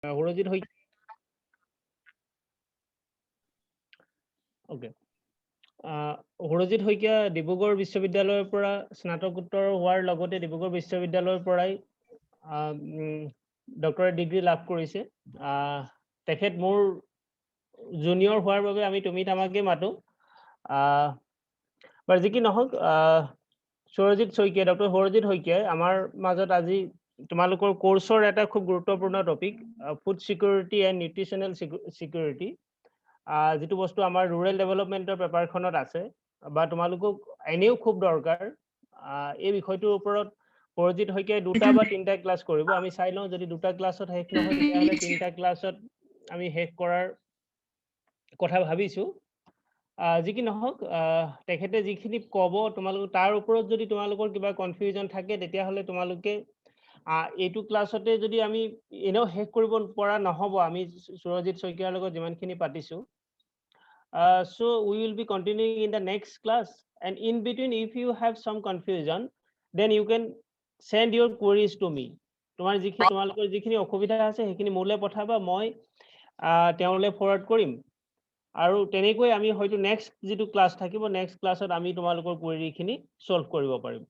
Surajit Saikia okay Surajit Saikia Dibrugarh বিশ্ববিদ্যালয়ৰ পৰা স্নাতকোত্তৰ হোৱাৰ লগতে ডিব্ৰুগড় বিশ্ববিদ্যালয়ৰ পৰাই ডক্টৰেট ডিগ্ৰী লাভ কৰিছে তেখেত মোৰ জুনিয়ৰ হোৱাৰ বাবে আমি তুমি তামাকে মাতো বাৰু যি কি নহওক সুৰজিত শইকীয়া ডক্টৰ সুৰজিত শইকীয়াই আমাৰ মাজত আজি তোমালোকৰ কোৰ্সৰ এটা খুব গুৰুত্বপূৰ্ণ topic food security and nutritional security যেটো বস্তু আমাৰ ৰুৰেল ডেভেলপমেন্টৰ পেপাৰখনত আছে বা তোমালোকক এনেও খুব দৰকাৰ এই বিষয়টোৰ ওপৰত সুৰজিত শইকীয়াই দুটা বা তিনটা ক্লাছ কৰিব আমি চাই লওঁ যদি দুটা ক্লাছত শেষ নহয় তেতিয়াহ'লে তিনটা ক্লাছত আমি শেষ কৰাৰ কথা ভাবিছো যি কি নহওক তেখেতে যিখিনি ক'ব তোমালোক তাৰ ওপৰত যদি তোমালোকৰ কিবা কনফিউজন থাকে তেতিয়াহ'লে তোমালোকে এইটো ক্লাছতে যদি আমি এনেও শেষ কৰিব পৰা নহ'ব আমি সুৰজিত শইকীয়াৰ লগত যিমানখিনি পাতিছো so we will be continuing in the next class and in between if you have some confusion then you can send your queries to me তোমালোকৰ যিখিনি অসুবিধা আছে সেইখিনি মোলে পঠাবা মই তেওঁলে ফৰৱাৰ্ড কৰিম আৰু তেনেকৈ আমি হয়তো নেক্সট যেটো ক্লাছ থাকিব নেক্সট ক্লাছত আমি তোমালোকৰ কুৱেৰিখিনি সলভ কৰিব পাৰিম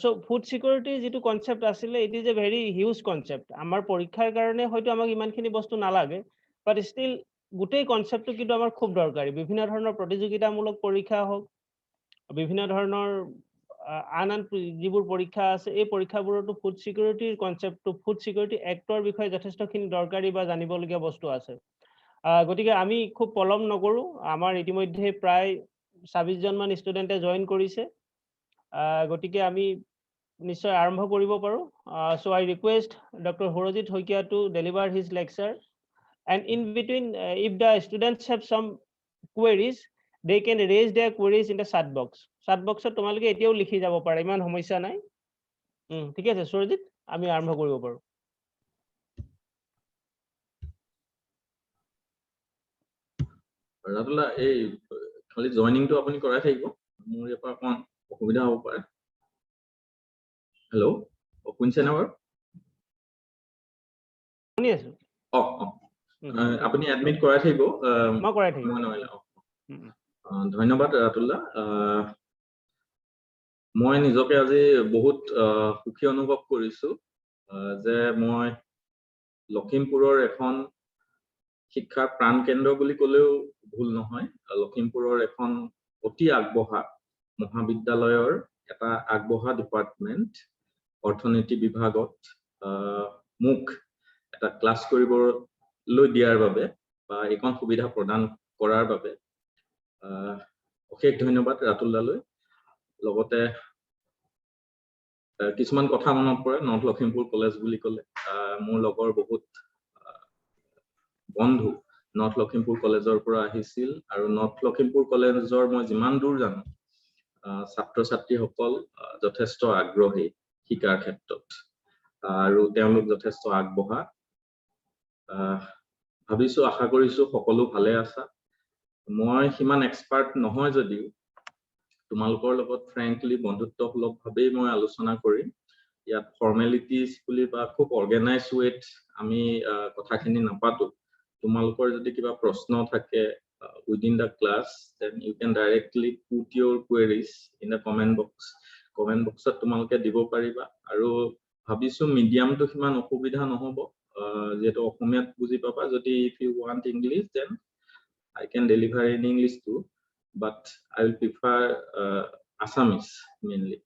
so food security যেটো কনসেপ্ট আছিল it is a very huge concept আমাৰ পৰীক্ষাৰ কাৰণে হয়তো আমাক ইমানখিনি বস্তু নালাগে বাট ষ্টিল গোটেই কনসেপ্টটো কিন্তু আমাৰ খুব দৰকাৰী বিভিন্ন ধৰণৰ প্ৰতিযোগিতামূলক পৰীক্ষা হওক বিভিন্ন ধৰণৰ আন যিবোৰ পৰীক্ষা আছে এই পৰীক্ষাবোৰতো ফুড সিকিউৰিটিৰ কনসেপ্টটো ফুড সিকিউৰিটি এক্টৰ বিষয়ে যথেষ্টখিনি দৰকাৰী বা জানিবলগীয়া বস্তু আছে গতিকে আমি খুব পলম নকৰো আমাৰ ইতিমধ্যে প্ৰায় 26 জন মান ষ্টুডেন্টে জয়েন কৰিছে গতিকে আমি নিশ্চয় আৰম্ভ কৰিব পাৰো so I request Dr. Surojit Hoikia to deliver his lecture and in between if the students have some queries they can raise their queries in the chat box তোমালোকে এতিয়াও লিখি যাব পাৰা ইমান সমস্যা নাই ঠিক আছে সুৰজিত আমি আৰম্ভ কৰিব পাৰো ৰাতুলা এই খালি জয়েনিংটো আপুনি কৰাই থাকিব মোৰ ইয়াৰ পৰা অকণ অসুবিধা হ'ব পাৰে হেল্ল' শুনিছে না বাৰু শুনি আছো আপুনি এডমিট কৰাই থাকিব মই কৰাই থাকিম ধন্যবাদ ৰাতুলা মই নিজকে আজি বহুত সুখী অনুভৱ কৰিছো যে মই লখিমপুৰৰ এখন শিক্ষাৰ প্ৰাণ কেন্দ্ৰ বুলি ক'লেও ভুল নহয় লখিমপুৰৰ এখন অতি আগবঢ়া মহাবিদ্যালয়ৰ এটা আগবঢ়া ডিপাৰ্টমেন্ট অৰ্থনীতি বিভাগত মোক এটা ক্লাছ কৰিবলৈ দিয়াৰ বাবে বা এইখন সুবিধা প্ৰদান কৰাৰ বাবে অশেষ ধন্যবাদ ৰাতুলদালৈ লগতে কিছুমান কথা মনত পৰে নৰ্থ লখিমপুৰ কলেজ বুলি ক'লে মোৰ লগৰ বহুত বন্ধু নৰ্থ লখিমপুৰ কলেজৰ পৰা আহিছিল আৰু নৰ্থ লখিমপুৰ কলেজৰ মই যিমান দূৰ জানো ছাত্ৰ ছাত্ৰীসকল যথেষ্ট আগ্ৰহী শিকাৰ ক্ষেত্ৰত আৰু তেওঁলোক যথেষ্ট আগবঢ়া ভাবিছো আশা কৰিছো সকলো ভালে আছা মই সিমান এক্সপাৰ্ট নহয় যদিও তোমালোকৰ লগত ফ্ৰেঙ্কলি বন্ধুত্বসুলভভাৱেই মই আলোচনা কৰিম ইয়াত ফৰ্মেলিটিজ বুলি বা খুব অৰ্গেনাইজ ৱেত আমি কথাখিনি নাপাতো তোমালোকৰ যদি কিবা প্ৰশ্ন থাকে within the class then you can directly put your queries in the comment boxত তোমালোকে দিব পাৰিবা আৰু ভাবিছো মিডিয়ামটো কিমান অসুবিধা নহব যেটো অসমীয়াত বুজি পাবা যদি if you want English then I can deliver in English too but I will prefer Assamese mainly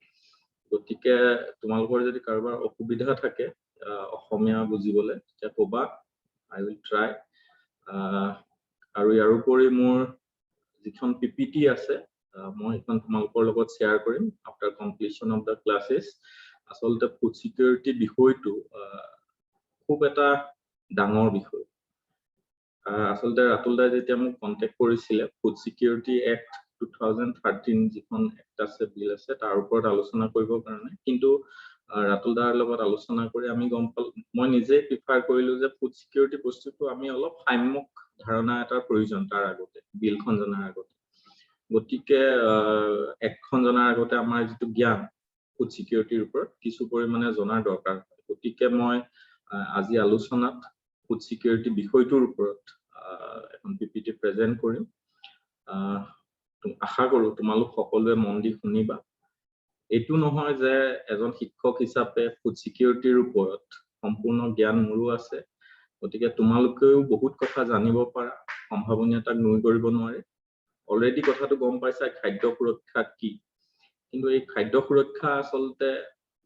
গতিকে তোমালোকৰ যদি কাৰোবাৰ অসুবিধা থাকে অসমীয়া বুজিবলে তেতিয়া কবা I will try আৰু ইয়াৰ উপৰি মোৰ যিখন পিপিটি আছে মই এখন তোমালোকৰ লগত শেয়াৰ কৰিম after completion of the classes আসলতে ফুড সিকিউৰিটি বিষয়টো খুব এটা ডাঙৰ বিষয় আসলতে ৰাতুলদাই যেতিয়া মোক কন্টাক্ট কৰিছিল ফুড সিকিউৰিটি এক্ট 2013 যিখন এক্ট আছে বিল আছে তাৰ ওপৰত আলোচনা কৰিবৰ কাৰণে কিন্তু ৰাতুলদাৰ লগত আলোচনা কৰি আমি গম পাল মই নিজে প্ৰিফাৰ কৰিলো যে ফুড সিকিউৰিটি বস্তুটো আমি অলপ সাম্যক ধাৰণা এটাৰ প্ৰয়োজন তাৰ আগতে বিলখন জনাৰ আগতে গতিকে একখন জনাৰ আগতে আমাৰ যেটো জ্ঞান ফুড সিকিউৰিটিৰ ওপৰত কিছু পৰিমাণে জনাৰ দৰকাৰ গতিকে মই আজি আলোচনাত ফুড সিকিউৰিটি বিষয়টোৰ ওপৰত এখন পিপিটি প্ৰেজেন্ট কৰিম আশা কৰো তোমালোক সকলোৱে মন দি শুনিবা এইটো নহয় যে এজন শিক্ষক হিচাপে ফুড সিকিউৰিটিৰ ওপৰত সম্পূৰ্ণ জ্ঞান মোৰো আছে গতিকে তোমালোকেও বহুত কথা জানিব পাৰা সম্ভাৱনীয়তাক নুই কৰিব নোৱাৰে অলৰেডি কথাটো গম পাইছা খাদ্য সুৰক্ষা কি কিন্তু এই খাদ্য সুৰক্ষা আসলতে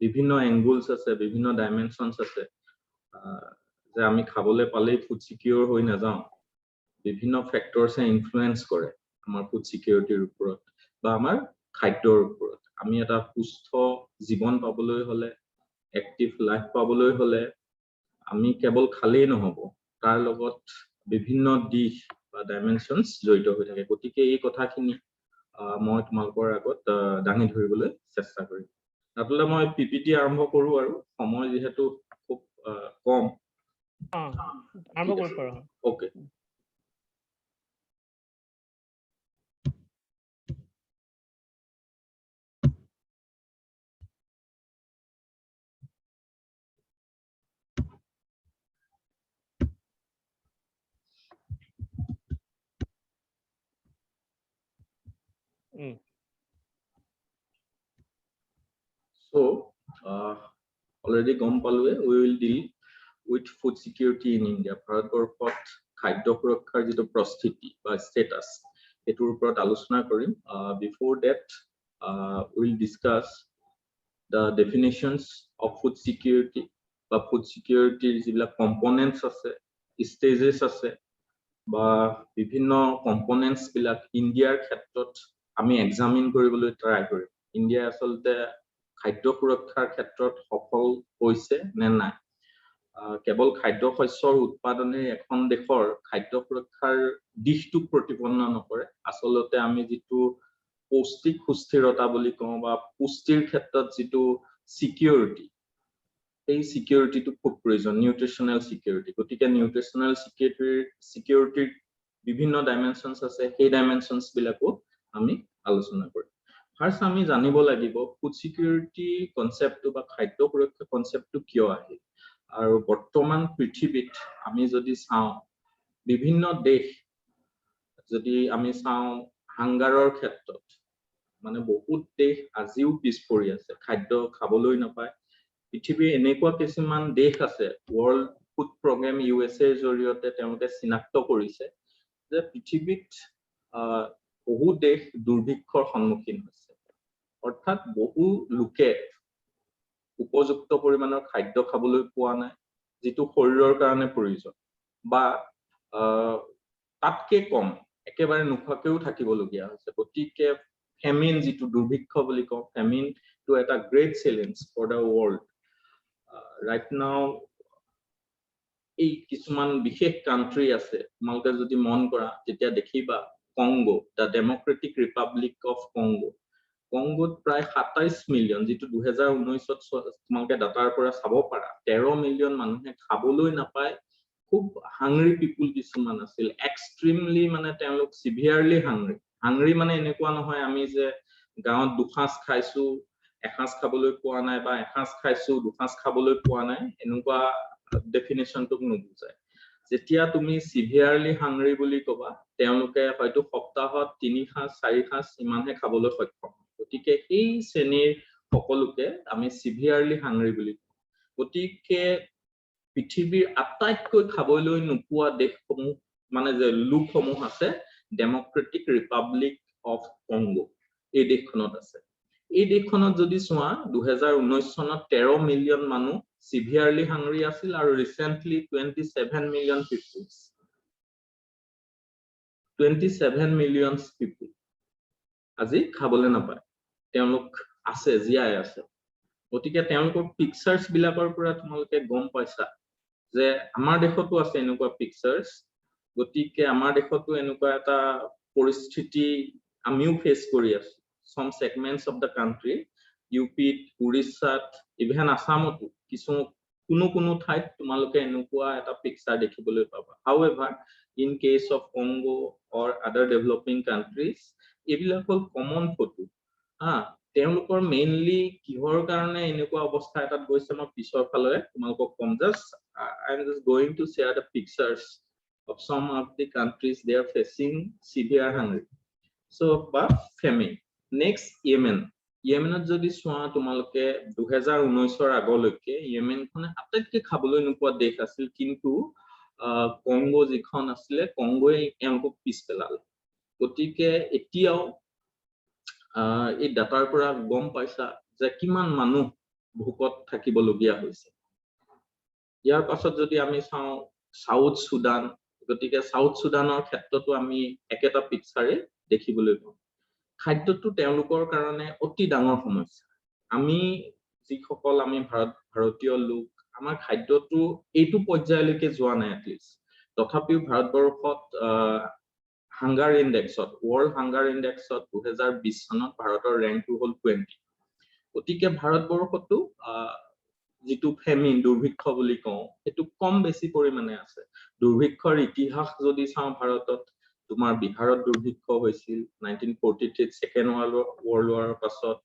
বিভিন্ন এংগলস আছে বিভিন্ন ডাইমেনশনস আছে যে আমি খাবলৈ পালেই ফুড সিকিউৰ হৈ নাযাওঁ বিভিন্ন ফ্যাক্টৰসে ইনফ্লুয়েন্স কৰে আমাৰ ফুড সিকিউৰিটিৰ ওপৰত বা আমাৰ খাদ্যৰ ওপৰত আমি এটা সুস্থ জীৱন পাবলৈ হলে এক্টিভ লাইফ পাবলৈ হলে আমি কেৱল খালেই নহব তাৰ লগত বিভিন্ন দিশ বা ডাইমেনশনস জড়িত হৈ থাকে গতিকে এই কথাখিনি মই তোমালোকৰ আগত দাঙি ধৰিবলৈ চেষ্টা কৰিম আপোনালোকে মই পিপিটি আৰম্ভ কৰো আৰু সময় যেহেতু খুব কম আৰম্ভ কৰিব পাৰো okay So, already gom palue, we will deal with food security in India. Bharatbarbot খাদ্য সুৰক্ষাৰ যেটো প্ৰস্তুতি বা status এটোৰ ওপৰত আলোচনা কৰিম before that we will discuss the definitions of food security বা food security যিবিলাক components আছে stages আছে বা বিভিন্ন components বিলাক ইণ্ডিয়াৰ ক্ষেত্ৰত আমি এক্সামিন কৰিবলৈ ট্ৰাই কৰিম ইণ্ডিয়া আসলতে খাদ্য সুৰক্ষাৰ ক্ষেত্ৰত সফল হৈছে নে নাই কেৱল খাদ্য শস্যৰ উৎপাদনে এখন দেশৰ খাদ্য সুৰক্ষাৰ দিশটো প্ৰতিপন্ন নকৰে আসলতে আমি যেটো পৌষ্টিক সুস্থিৰতা বুলি কওঁ বা পুষ্টিৰ ক্ষেত্ৰত যেটো সিকিউৰিটি এই সিকিউৰিটিটো খুব প্ৰয়োজন নিউট্ৰিশনাল সিকিউৰিটি গতিকে নিউট্ৰিশনাল সিকিউৰিটিৰ বিভিন্ন ডাইমেনশনস আছে সেই ডাইমেনশনস বিলাকো আমি আলোচনা কৰিম ফাৰ্স্ট আমি জানিব লাগিব ফুড সিকিউৰিটি কনসেপ্টটো বা খাদ্য সুৰক্ষা কনসেপ্টটো কিয় আহিল আৰু বৰ্তমান পৃথিৱীত আমি যদি চাওঁ বিভিন্ন দেশ যদি আমি চাওঁ হাংগাৰৰ ক্ষেত্ৰত মানে বহুত দেশ আজিও পিছ পৰি আছে খাদ্য খাবলৈ নাপায় পৃথিৱীৰ এনেকুৱা কিছুমান দেশ আছে ওয়াৰ্ল্ড ফুড প্ৰগ্ৰাম ইউএসএ ৰ জৰিয়তে তেওঁলোকে চিনাক্ত কৰিছে যে পৃথিৱীত বহু দেশ দুৰ্ভিক্ষৰ সন্মুখীন হৈছে অৰ্থাৎ বহু লোকে উপযুক্ত পৰিমাণৰ খাদ্য খাবলৈ পোৱা নাই যেটো শৰীৰৰ কাৰণে প্ৰয়োজন বা তাতকে কম একেবাৰে নোখোৱাকেও থাকিবলগীয়া হৈছে গতিকে ফেমিন যেটো দুৰ্ভিক্ষ বুলি কওঁ ফেমিন টু এটা great challenge for the world right now এই কিছুমান বিশেষ কান্ট্ৰি আছে তোমালোকে যদি মন কৰা তেতিয়া দেখিবা Congo the Democratic Republic of Congo কংগোত প্ৰায় 27 মিলিয়ন যেটো 2019ত তোমালোকে ডাটাৰ পৰা চাব পাৰা 13 মিলিয়ন মানুহে খাবলৈ নাপায় খুব হাংৰি পিপল কিছুমান আছিল এক্সট্ৰিমলি মানে তেওঁলোক সিভিয়াৰলি হাংৰি মানে এনেকুৱা নহয় আমি যে গাঁৱত দুখাজ খাইছো এখাজ খাবলৈ পোৱা নাই বা এখাজ খাইছো দুখাজ খাবলৈ পোৱা নাই এনেকুৱা ডেফিনেশনটো নুবুজায় যেতিয়া তুমি সিভিয়াৰলি হাংৰি বুলি কবা তেওঁলোকে হয়তো সপ্তাহত 3 খাজ 4 খাজ ইমানহে খাবলৈ সক্ষম গতিকে এই শ্ৰেণীৰ সকলোকে আমি সিভিয়াৰলি হাংৰি বুলি কওঁ গতিকে পৃথিৱীৰ আটাইতকৈ খাবলৈ নোপোৱা দেশসমূহ মানে যে লোকসমূহ আছে ডেমক্ৰেটিক ৰিপাব্লিক অফ কংগো এই দেশখনত আছে এই দেশখনত যদি চোৱা 2019 চনত 13 মিলিয়ন মানুহ সিভিয়াৰলি হাংৰি আছিল আৰু ৰিসেন্টলি 27 মিলিয়ন পিপল 27 মিলিয়ন পিপল আজি খাবলৈ নাপায় তেওঁলোক আছে জিয়াই আছে গতিকে তেওঁলোকৰ পিকচাৰ্স বিলাকৰ পৰা তোমালোকে গম পাইছা যে আমাৰ দেশতো আছে এনেকুৱা পিকচাৰ্স গতিকে আমাৰ দেশতো এনেকুৱা এটা পৰিস্থিতি আমিও ফেস কৰি আছো some segments of the country UP উৰিষ্যাত ইভেন আসামতো কিছু কোনো ঠাইত তোমালোকে এনেকুৱা এটা পিকচাৰ দেখিবলৈ পাবা however in case of Congo or other developing countries এইবিলাক হল কমন ফটো তেওঁলোকৰ মেইনলি কিহৰ কাৰণে এনেকুৱা অৱস্থা এটাত গৈছে মই পিছৰ ফালে তোমালোকক কম just I'm just going to share the pictures of some of the countries they are facing severe hunger. So, but famine. Next, Yemen. Yemenত যদি চোৱা তোমালোকে 2019 আগলৈকে ইয়েমেনখনে আটাইতকৈ খাবলৈ নোপোৱা দেশ আছিল, কিন্তু কংগো যিখন আছিলে কংগোই এওঁলোকক পিছ পেলালে। গতিকে এতিয়াও এই ডাটাৰ পৰা গম পাইছা যে কিমান মানুহ ভোকত থাকিবলগীয়া হৈছে। ইয়াৰ পাছত যদি আমি চাওঁ সাউথ সুদান, গতিকে সাউথ সুদানৰ ক্ষেত্ৰতো আমি একেটা পিকচাৰে দেখিবলৈ পাওঁ। খাদ্যটো তেওঁলোকৰ কাৰণে অতি ডাঙৰ সমস্যা। আমি যিসকল আমি ভাৰতীয় লোক, আমাৰ খাদ্যটো এইটো পৰ্যায়লৈকে যোৱা নাই এটলিষ্ট। তথাপিও ভাৰতবৰ্ষত হাংগাৰ ইণ্ডেক্সত, ৱৰ্ল্ড হাংগাৰ ইণ্ডেক্সত 2020 চনত ভাৰতৰ ৰেংকটো হ'ল 20। গতিকে ভাৰতবৰ্ষতো যিটো ফেমিন দুৰ্ভিক্ষ বুলি কওঁ সেইটো কম বেছি পৰিমাণে আছে। দুৰ্ভিক্ষৰ ইতিহাস যদি চাওঁ ভাৰতত, তোমাৰ বিহাৰত দুৰ্ভিক্ষ হৈছিল 1943 ছেকেণ্ড ৱৰ্ল্ড ৱাৰৰ পাছত,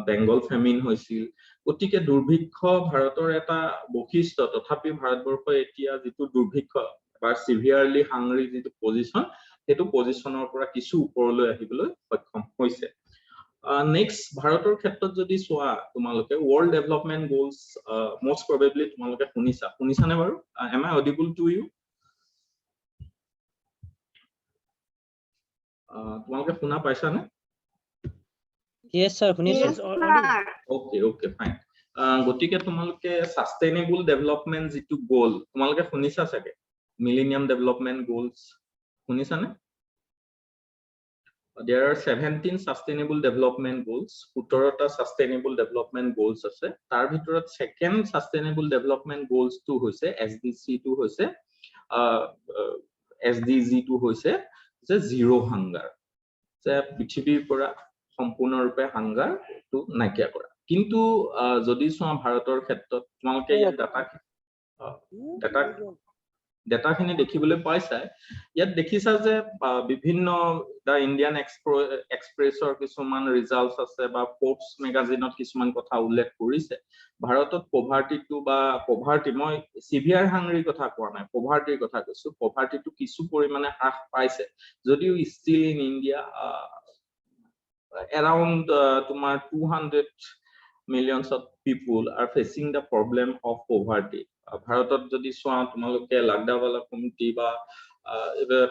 বেংগল ফেমিন হৈছিল। গতিকে দুৰ্ভিক্ষ ভাৰতৰ এটা বৈশিষ্ট্য। তথাপিও ভাৰতবৰ্ষই এতিয়া যিটো দুৰ্ভিক্ষ বা সিভিয়াৰলি হাংৰি যিটো পজিশ্যন, সেইটো পজিশ্যনৰ পৰা কিছু ওপৰলৈ আহিবলৈ সক্ষম হৈছে। নেক্সট ভাৰতৰ ক্ষেত্ৰত যদি চোৱা তোমালোকে ৱৰ্ল্ড ডেভেলপমেন্ট গোলছ most probably তোমালোকে শুনিছানে বাৰু? Am I audible to you? তোমালোকে শুনা পাইছানে? Yes sir, শুনিছো। Okay, fine. গতিকে তোমালোকে সাস্টেইনেবল ডেভেলপমেন্ট যিটো গোল তোমালোকে শুনিছা চাগে, মিলেনিয়াম ডেভেলপমেন্ট গোলছ শুনিছানে? There are 17 sustainable development goals. 17টা sustainable development goals আছে। তাৰ ভিতৰত second sustainable development goals টো হৈছে SDG টো হৈছে যে zero hunger, যে পৃথিৱীৰ পৰা সম্পূৰ্ণৰূপে হাংগাৰ টো নাইকিয়া কৰা। কিন্তু যদি চোৱা ভাৰতৰ ক্ষেত্ৰত তোমালোকে ইয়াত ডাটাখিনি দেখিবলৈ পাইছা। ইয়াত দেখিছা যে বিভিন্ন দা ইণ্ডিয়ান এক্সপ্ৰেছৰ কিছুমান ৰিজাল্টছ আছে বা ফোৰ্বছ মেগাজিনত কিছুমান কথা উল্লেখ কৰিছে। ভাৰতত পভাৰ্টিটো বা পভাৰ্টি, মই সিভিয়াৰ হাংৰিৰ কথা কোৱা নাই, পভাৰ্টিৰ কথা কৈছো। পভাৰ্টিটো কিছু পৰিমাণে হ্ৰাস পাইছে, যদিও ষ্টিল ইন ইণ্ডিয়া around তোমাৰ 200 millions of people are facing the problem of poverty. ভাৰতত যদি চোৱা তোমালোকে লাগদাৱালা কমিটি বা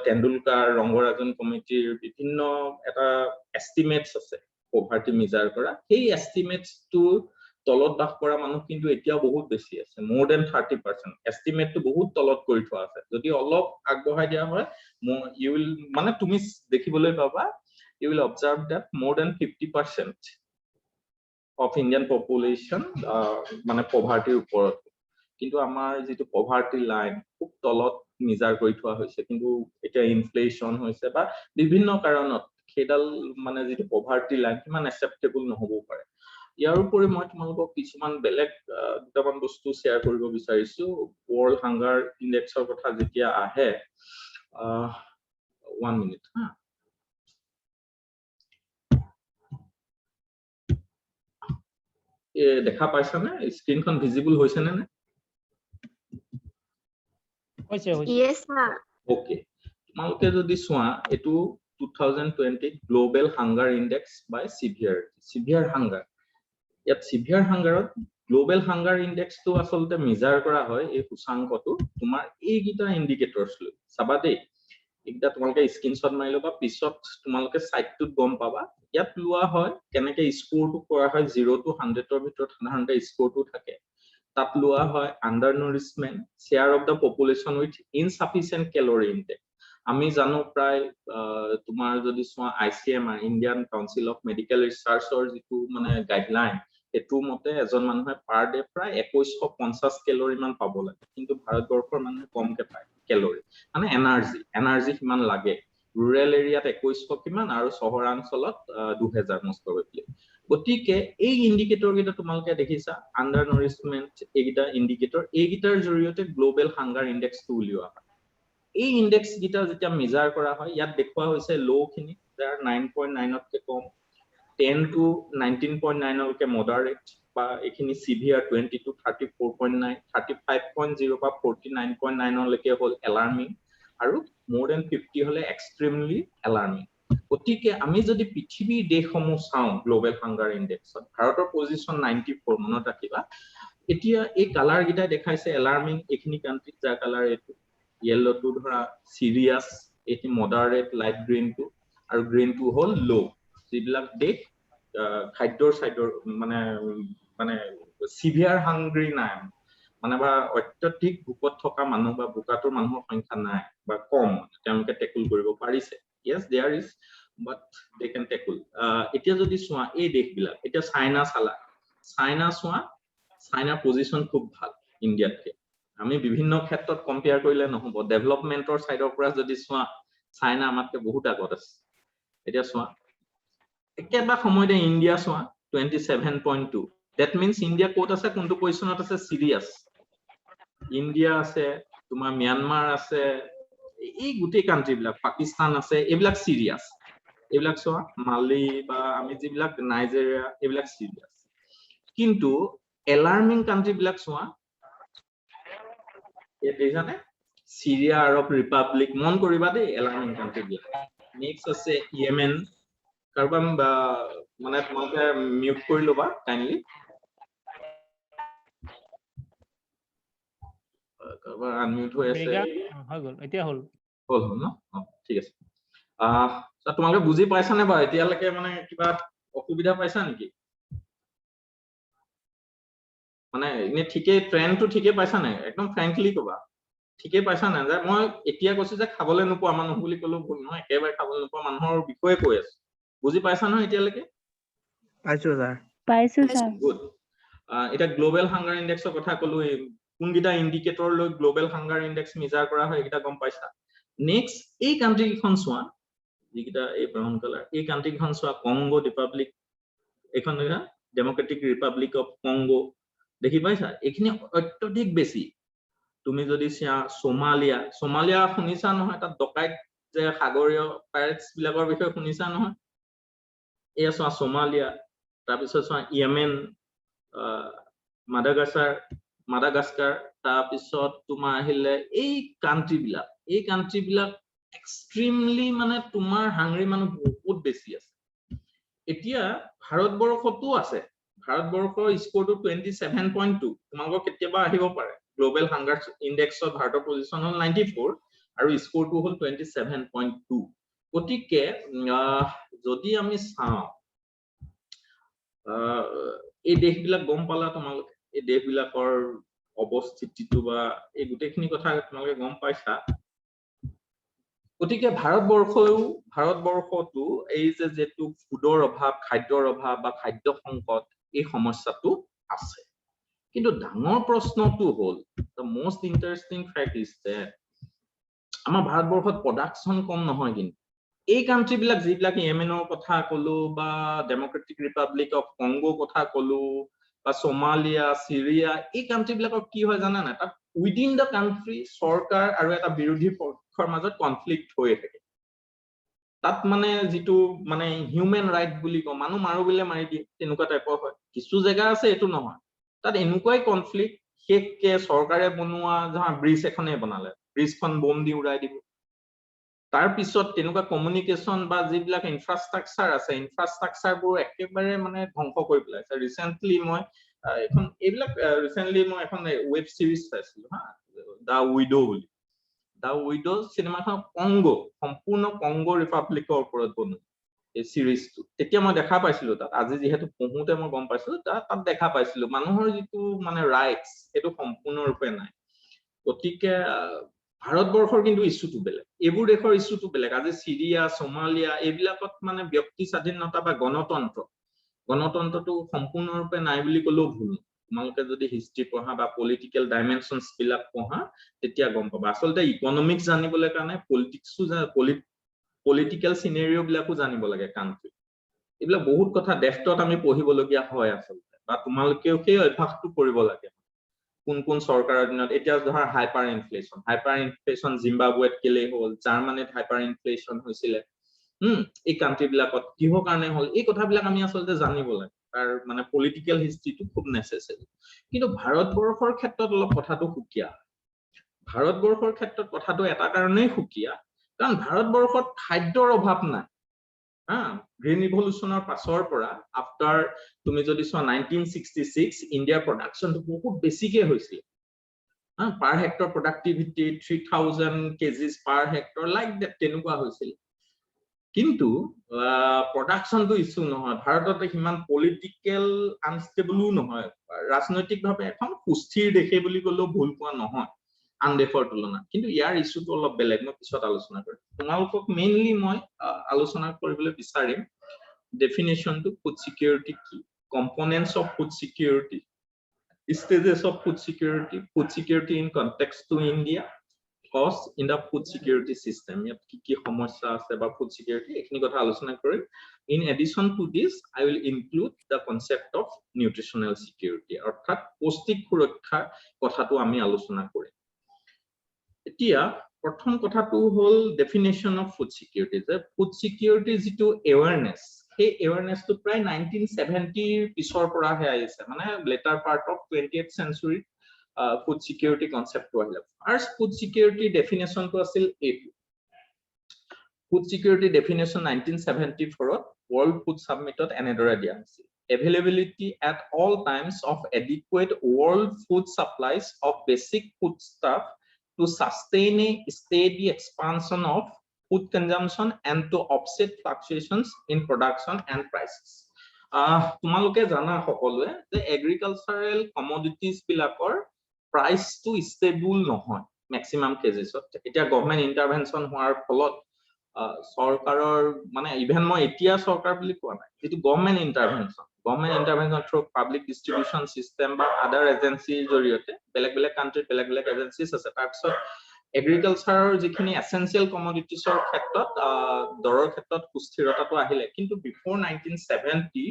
তেণ্ডুলকাৰ ৰংগৰাজন কমিটিৰ বিভিন্ন এটা এষ্টিমেটছ আছে পভাৰ্টি মেজাৰ কৰা। সেই এষ্টিমেটছটো তলত বাস কৰা মানুহ কিন্তু এতিয়াও বহুত বেছি আছে, more than 30%। এষ্টিমেটটো বহুত তলত কৰি থোৱা আছে। যদি অলপ আগবঢ়াই দিয়া হয় you will মানে তুমি দেখিবলৈ পাবা, you will observe that more than 50% of Indian population মানে পভাৰ্টিৰ ওপৰত। কিন্তু আমাৰ যিটো পভাৰ্টি লাইন খুব তলত মেজাৰ কৰি থোৱা হৈছে, কিন্তু এতিয়া ইনফ্লেশ্যন হৈছে বা বিভিন্ন কাৰণত সেইডাল মানে যিটো পভাৰ্টি লাইন কিমান একচেপ্টেবল নহ'ব পাৰে। ইয়াৰ উপৰি মই তোমালোকক কিছুমান বেলেগ দুটামান বস্তু শ্বেয়াৰ কৰিব বিচাৰিছো। ৱৰ্ল্ড হাংগাৰ ইণ্ডেক্সৰ কথা যেতিয়া আহে, 1 minute হা, দেখা পাইছানে? স্ক্ৰীনখন ভিজিবল হৈছে নে? Yes sir. Okay, তোমালোকে যদি চোৱা এটো 2020 গ্লোবাল হাংগাৰ ইনডেক্স বাই সিভিয়াৰ হাংগাৰ। ইয়াত সিভিয়াৰ হাংগাৰত গ্লোবাল হাংগাৰ ইনডেক্সটো আসলতে মেজাৰ কৰা হয় এই সূচাংকটো তোমাৰ এইগিটা ইন্ডিকেটৰছ লৈ। চাবা দেই, এইগিটা তোমালোকে স্ক্ৰিনশ্বট মাৰি লবা, পিছত তোমালোকে সাইটটোত গম পাবা। ইয়াত লোৱা হয় কেনেকে স্কোৰটো কৰা হয়, 0 to 100ৰ ভিতৰত সাধাৰণতে স্কোৰটো থাকে। তাত লোৱা হয় undernourishment, share of the population with insufficient calorie intake. আমি জানো প্ৰায় তোমাৰ যদি চোৱা ICMR Indian Council of Medical ৰিচাৰ্চৰ যিটো মানে গাইডলাইন, এটো মতে এজন মানুহে পাৰ ডে প্ৰায় 2150 ক্যালোৰি মান পাব লাগে। কিন্তু ভাৰতবৰ্ষৰ মানুহে কমকে পায় ক্যালোৰি, মানে এনাৰ্জি কিমান লাগে। ৰুৰেল এৰিয়াত 2100 কিমান আৰু চহৰাঞ্চলত 2000 most probably। গতিকে এই ইন্ডিকেটৰ গিটা তোমালোকে দেখিছা, আন্ডাৰ নাৰিশমেন্ট, এইগিটা ইন্ডিকেটৰ, এইগিটাৰ জৰিয়তে গ্লোবাল হাংগাৰ ইনডেক্সটো উলিওৱা হয়। এই ইনডেক্স গিটা যেতিয়া মেজাৰ কৰা হয়, ইয়াত দেখুৱা হৈছে লো খিনি যাৰ 9.9 তকৈ কম, 10 to 19.9 লৈকে মডাৰেট, বা এখিনি সিভিয়াৰ 20 to 34.9 35.0 বা 49.9 লৈকে হল এলাৰ্মিং আৰু more than 50 হলে এক্সট্ৰিমলি এলাৰ্মিং গতিকে আমি যদি পৃথিৱীৰ দেশসমূহ চাওঁ গ্লোবেল হাংগাৰ ইনডেক্সত ভাৰতৰ পজিশন 94 মনত ৰাখিবা এতিয়া এই কালাৰ গিটা দেখাইছে এলাৰ্মিং এখিনি কান্ট্ৰি যা কালাৰ এটো yellow to ধৰা সিৰিয়াস এটি মডাৰেট লাইট গ্ৰীন টু আৰু গ্ৰীন টু হল লো যিবিলাক দেশ খাদ্যৰ সাইডৰ মানে সিভিয়াৰ হাংগ্ৰি নাই মানে বা অত্যধিক ভোকত থকা মানুহ বা ভোকাটোৰ মানুহৰ সংখ্যা নাই বা কম তেওঁলোকে টেকল কৰিব পাৰিছে yes there is but they can tackle এতিয়া যদি সোৱা এই দেশবিলাক এতিয়া চাইনা চালা চাইনা সোৱা চাইনাৰ পজিশন খুব ভাল ইন্ডিয়াতকে আমি বিভিন্ন ক্ষেত্ৰত কম্পেয়াৰ কৰিলে নহব ডেভেলপমেন্টৰ সাইডৰ পৰা যদি সোৱা চাইনা আমাতকে বহুত আগত আছে এতিয়া সোৱা একেবা সময়তে ইন্ডিয়া সোৱা 27.2 that means ইন্ডিয়া কোট আছে কোনটো পজিশনত আছে সিৰিয়াস ইন্ডিয়া আছে তোমাৰ মিয়ানমাৰ আছে এই গুটেই কান্ট্ৰি বিলাক পাকিস্তান আছে এইবিলাক সিৰিয়াস এইবিলাক সোৱা মালি বা আমি যিবিলাক নাইজেৰিয়া এইবিলাক সিৰিয়াস কিন্তু এলাৰ্মিং কান্ট্ৰি বিলাক সোৱা এজানে সিৰিয়া আৰব ৰিপাব্লিক মন কৰিবা দেই এলাৰ্মিং কান্ট্ৰি বিলাক নেক্সট আছে ইয়েমেন কাৰবাম মানে তোমাকে মিউট কৰি লবা কাইন্ডলি কারবা আনমিউট হৈ আছে হৈ গল এতিয়া হল ন ঠিক আছে তোমাকে বুজি পাইছা নে বা এতিয়ালৈকে মানে কিবা অসুবিধা পাইছা নেকি মানে ইনে ঠিকে ট্ৰেন্ডটো ঠিকে পাইছা নে একদম ফ্ৰেঙ্কলি কবা ঠিকে পাইছা না যে মই এতিয়া কৈছো যে খাবলৈ নোপোৱা মানুহ বুলি কলো ভুল নহয় একেবাৰে খাবলৈ নোপোৱা মানুহৰ বিষয়ে কৈ আছো বুজি পাইছা নহয় এতিয়ালৈকে পাইছো স্যাৰ গুড এটা গ্লোবেল হাংগাৰ ইনডেক্সৰ কথা কলো কোনগিটা ইন্ডিকেটৰ লৈ গ্লোবেল হাংগাৰ ইনডেক্স মেজাৰ কৰা হয় এটা গম পাইছা নেক্সট এই কান্ট্ৰি কিখন সোৱা যিকিটা এই ব্ৰাউন কালাৰ এই কান্ট্ৰি কিখন সোৱা কংগো ৰিপাব্লিক এখন ডেমক্ৰেটিক ৰিপাব্লিক অফ কংগো দেখি পাইছা এখিনি অত্যধিক বেছি তুমি যদি চা সোমালিয়া শুনিছা নহয় তাত ডকাইত যে সাগৰীয় পাইৰেটস বিলাকৰ বিষয়ে শুনিছা নহয় এয়া চোৱা সোমালিয়া তাৰপিছত চোৱা ইয়েমেন মাদাগাস্কাৰ তাৰপিছত তোমাৰ আহিলে এই কান্ট্ৰি বিলাক এক্সট্ৰিমলি মানে তোমাৰ হাংৰি মানুহ বহুত বেছি আছে এতিয়া ভাৰতবৰ্ষতো আছে ভাৰতবৰ্ষৰ স্কোৰটো 27.2 তোমালোকৰ কেতিয়াবা আহিব পাৰে গ্লোবেল হাংগাৰ ইনডেক্সৰ ভাৰতৰ পজিশন হল 94 আৰু স্কোৰটো হল 27.2 গতিকে যদি আমি চাওঁ এই দেশবিলাক গম পালা তোমালোকে এই দেশবিলাকৰ অৱস্থিতিটো বা এই গুটেখিনি কথা তোমালোকে গম পাইছা গতিকে ভাৰতবৰ্ষতো এই যে যেটো ফুডৰ অভাৱ খাদ্যৰ অভাৱ বা খাদ্য সংকট এই সমস্যাটো আছে কিন্তু ডাঙৰ প্ৰশ্নটো হল the most interesting fact is that আমাৰ ভাৰতবৰ্ষত প্ৰডাকশন কম নহয় কিন্তু এই কান্ট্ৰি বিলাক যিবিলাক ইয়েমেনৰ কথা কলো বা ডেমক্ৰেটিক ৰিপাব্লিক অফ কংগো কথা কলো বা সোমালিয়া সিৰিয়া এই কান্ট্ৰি বিলাকৰ কি হয় জানা না তাত উইদিন দা কান্ট্ৰি সৰকাৰ আৰু এটা বিৰোধী পক্ষৰ মাজত কনফ্লিক্ট হৈ থাকে তাত মানে যেটো মানে হিউম্যান ৰাইট বুলি কয় মানুহ মাৰো বিলে মাৰি দিয়ে তেনেকুৱা টাইপৰ হয় কিছু জায়গা আছে এটো নহয় তাত এনেকুৱাই কনফ্লিক্ট হেককে সৰকাৰে বনোৱা যা ব্ৰিজ এখনে বনালে ব্ৰিজখন বম দি উৰাই দিব তাৰ পিছত তেনেকুৱা কমিউনিকেশন বা যিবিলাক ইনফ্ৰাষ্ট্ৰাকচাৰ আছে ইনফ্ৰাষ্ট্ৰাকচাৰবোৰ একেবাৰে মানে ধ্বংস কৰি পেলাইছে ৰিসেন্টলি মই এখন এইবিলাক ৰিসেন্টলি মই এখন ওয়েব সিৰিজ চাইছিলো হা দা উইডো বুলি দা উইডো সিনেমাখন কংগো সম্পূৰ্ণ কংগো ৰিপাব্লিকৰ ওপৰত বনোৱা এই সিৰিজটো তেতিয়া মই দেখা পাইছিলো তাত আজি যেহেতু পঢ়োতে মই গম পাইছিলো তাত দেখা পাইছিলো মানুহৰ যেটো মানে ৰাইটস এটো সম্পূৰ্ণৰূপে নাই গতিকে ভাৰতবৰ্ষৰ কিন্তু ইস্যুটো বেলেগ এবোৰ দেশৰ ইস্যুটো বেলেগ আজি সিৰিয়া সোমালিয়া এইবিলাকত মানে ব্যক্তি স্বাধীনতা বা গণতন্ত্ৰটো সম্পূৰ্ণৰূপে নাই বুলি কলেও ভুল তোমালোকে যদি হিষ্ট্ৰী পঢ়া বা পলিটিক্যাল ডাইমেনশনস বিলাক পঢ়া তেতিয়া গম পাবা আসলতে ইকোনমিক্স জানিবলৈ কাৰণে পলিটিক্যাল সিনাৰিও বিলাকো জানিব লাগে কান্ট্ৰি এইবিলাক বহুত কথা ডেফটত আমি পঢ়িবলগীয়া হয় আসলতে বা তোমালোকেও সেই অভ্যাসটো কৰিব লাগে কোন সৰকাৰৰ দিনত এতিয়া ধৰা হাইপাৰ ইনফ্লেশন জিম্বাবুৱেত কেলে হল জাৰ্মানীত হাইপাৰ ইনফ্লেশন হৈছিলে এই কান্ট্ৰি বিলাকত কিহৰ কাৰণে হল এই কথাবিলাক আমি আসলতে জানিব লাগে তাৰ মানে পলিটিক্যাল হিষ্ট্ৰীটো খুব নেসেসাৰি কিন্তু ভাৰতবৰ্ষৰ ক্ষেত্ৰত অলপ কথাটো সুকীয়া ভাৰতবৰ্ষৰ ক্ষেত্ৰত কথাটো এটা কাৰণেই সুকীয়া কাৰণ ভাৰতবৰ্ষত খাদ্যৰ অভাৱ নাই গ্ৰীণ ৰিভলিউচনৰ পাছৰ পৰা আফটাৰ তুমি যদি চোৱা 1966 ইণ্ডিয়াৰ প্ৰডাকশনটো বহুত বেছিকে হৈছিল per hectare productivity 3000 kgs per hectare like that তেনেকুৱা হৈছিল কিন্তু প্ৰডাকশনটো ইস্যু নহয় ভাৰততে হিমান পলিটিক্যাল আনষ্টেবলও নহয় ৰাজনৈতিকভাৱে এখন সুস্থিৰ দেশে বুলি ক'লেও ভুল কোৱা নহয় আন দেশৰ তুলনাত কিন্তু ইয়াৰ ইস্যুটো অলপ বেলেগ মই পিছত আলোচনা কৰিম তোমালোকক মেইনলি মই আলোচনা কৰিবলৈ বিচাৰিম ডেফিনেশনটো ফুড সিকিউৰিটি কি components of food security stages of food security in context to India, cost in the food security system. কি সমস্যা আছে বা food security এখিনি কথা আলোচনা কৰিম in addition to this I will include the concept of nutritional security অৰ্থাৎ পৌষ্টিক সুৰক্ষাৰ কথাটো আমি আলোচনা কৰিম এতিয়া প্ৰথম কথাটো হ'ল definition of food security যে food security যিটো awareness এই awareness to প্ৰায় 1970 পিছৰ পৰা হে আহিছে মানে later part of 20th century food security concept to আহিলে first food security definition to আছিল এইটো food security definition 1974 world food summit ত এনেদৰে দিয়া হৈছিল availability at all times of adequate world food supplies of basic foodstuff to sustain a steady expansion of food consumption and to offset fluctuations in production and prices. তোমালোকে জানা সকলোৱে যে agricultural commodities বিলাকৰ price to stable নহয় maximum cases এটা government intervention হোৱাৰ ফলত চৰকাৰৰ মানে ইভেন মই এতিয়া চৰকাৰ বুলি কোৱা নাই যেটো government intervention through public distribution system বা other agencies জৰিয়তে বেলেগ কান্ট্ৰিত বেলেগ এজেন্সিজ আছে তাৰপিছত এগ্ৰিকালচাৰৰ যিখিনি এসেনশিয়াল কমোডিটিছৰ ক্ষেত্ৰত দৰৰ ক্ষেত্ৰত সুস্থিৰতাটো আহিলে কিন্তু বিফৰ 1970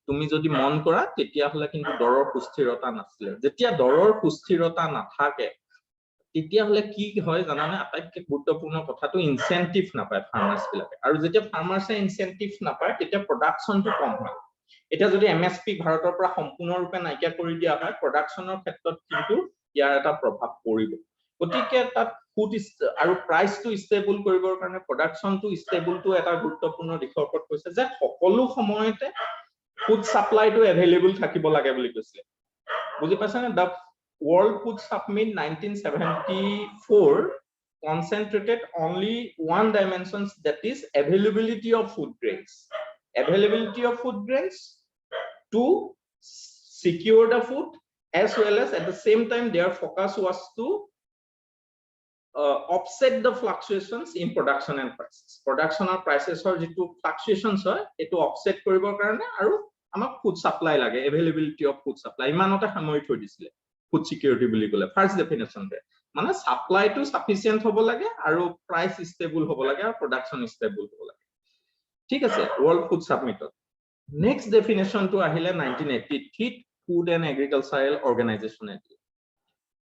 তুমি যদি মন কৰা তেতিয়া হলে কিন্তু দৰৰ সুস্থিৰতা নাছিলে যেতিয়া দৰৰ সুস্থিৰতা নাথাকে তেতিয়া হলে কি হয় জানানে আটাইতকৈ গুৰুত্বপূৰ্ণ কথাটো ইনসেন্টিভ নাপায় ফাৰ্মাৰ্স বিলাকে আৰু যেতিয়া ফাৰ্মাৰ্সে ইনসেন্টিভ নাপায় তেতিয়া প্ৰডাকশনটো কম হয় এটা যদি এমএসপি ভাৰতৰ পৰা সম্পূৰ্ণৰূপে নাইকিয়া কৰি দিয়া হয় প্ৰডাকশনৰ ক্ষেত্ৰত কিন্তু ইয়াৰ এটা প্ৰভাৱ পৰিব গতিকে তাত ফুড আৰু প্ৰাইসটো ষ্টেবল কৰিবৰ কাৰণে প্ৰডাকশনটো ষ্টেবলটো এটা গুৰুত্বপূৰ্ণ দিশৰ ওপৰত কৈছে যে সকলো সময়তে ফুড সাপ্লাইটো এভেইলেবল থাকিব লাগে বুলি কৈছে বুজি পাছানে দা World Food Summit 1974 concentrated only one dimension that is availability of food grains. Availability of food grains to secure the food as well as at the same time their focus was to offset the fluctuations in production and prices. Production or prices or jitu fluctuations hoy etu offset koribor karone aru amak food supply lage availability of food supply imanota samoi thoi disile food security বুলি কলে first definition ৰে মানে supply two sufficient হ'ব লাগে আৰু price stable হ'ব লাগে আৰু প্ৰডাকশন ষ্টেবল হ'ব লাগে ঠিক আছে ওয়াৰ্ল্ড ফুড সামিটত নেক্সট ডেফিনেশন টু আহিলে 1983 ফুড এন্ড এগ্ৰিকালচাৰাল অৰ্গানাইজেচন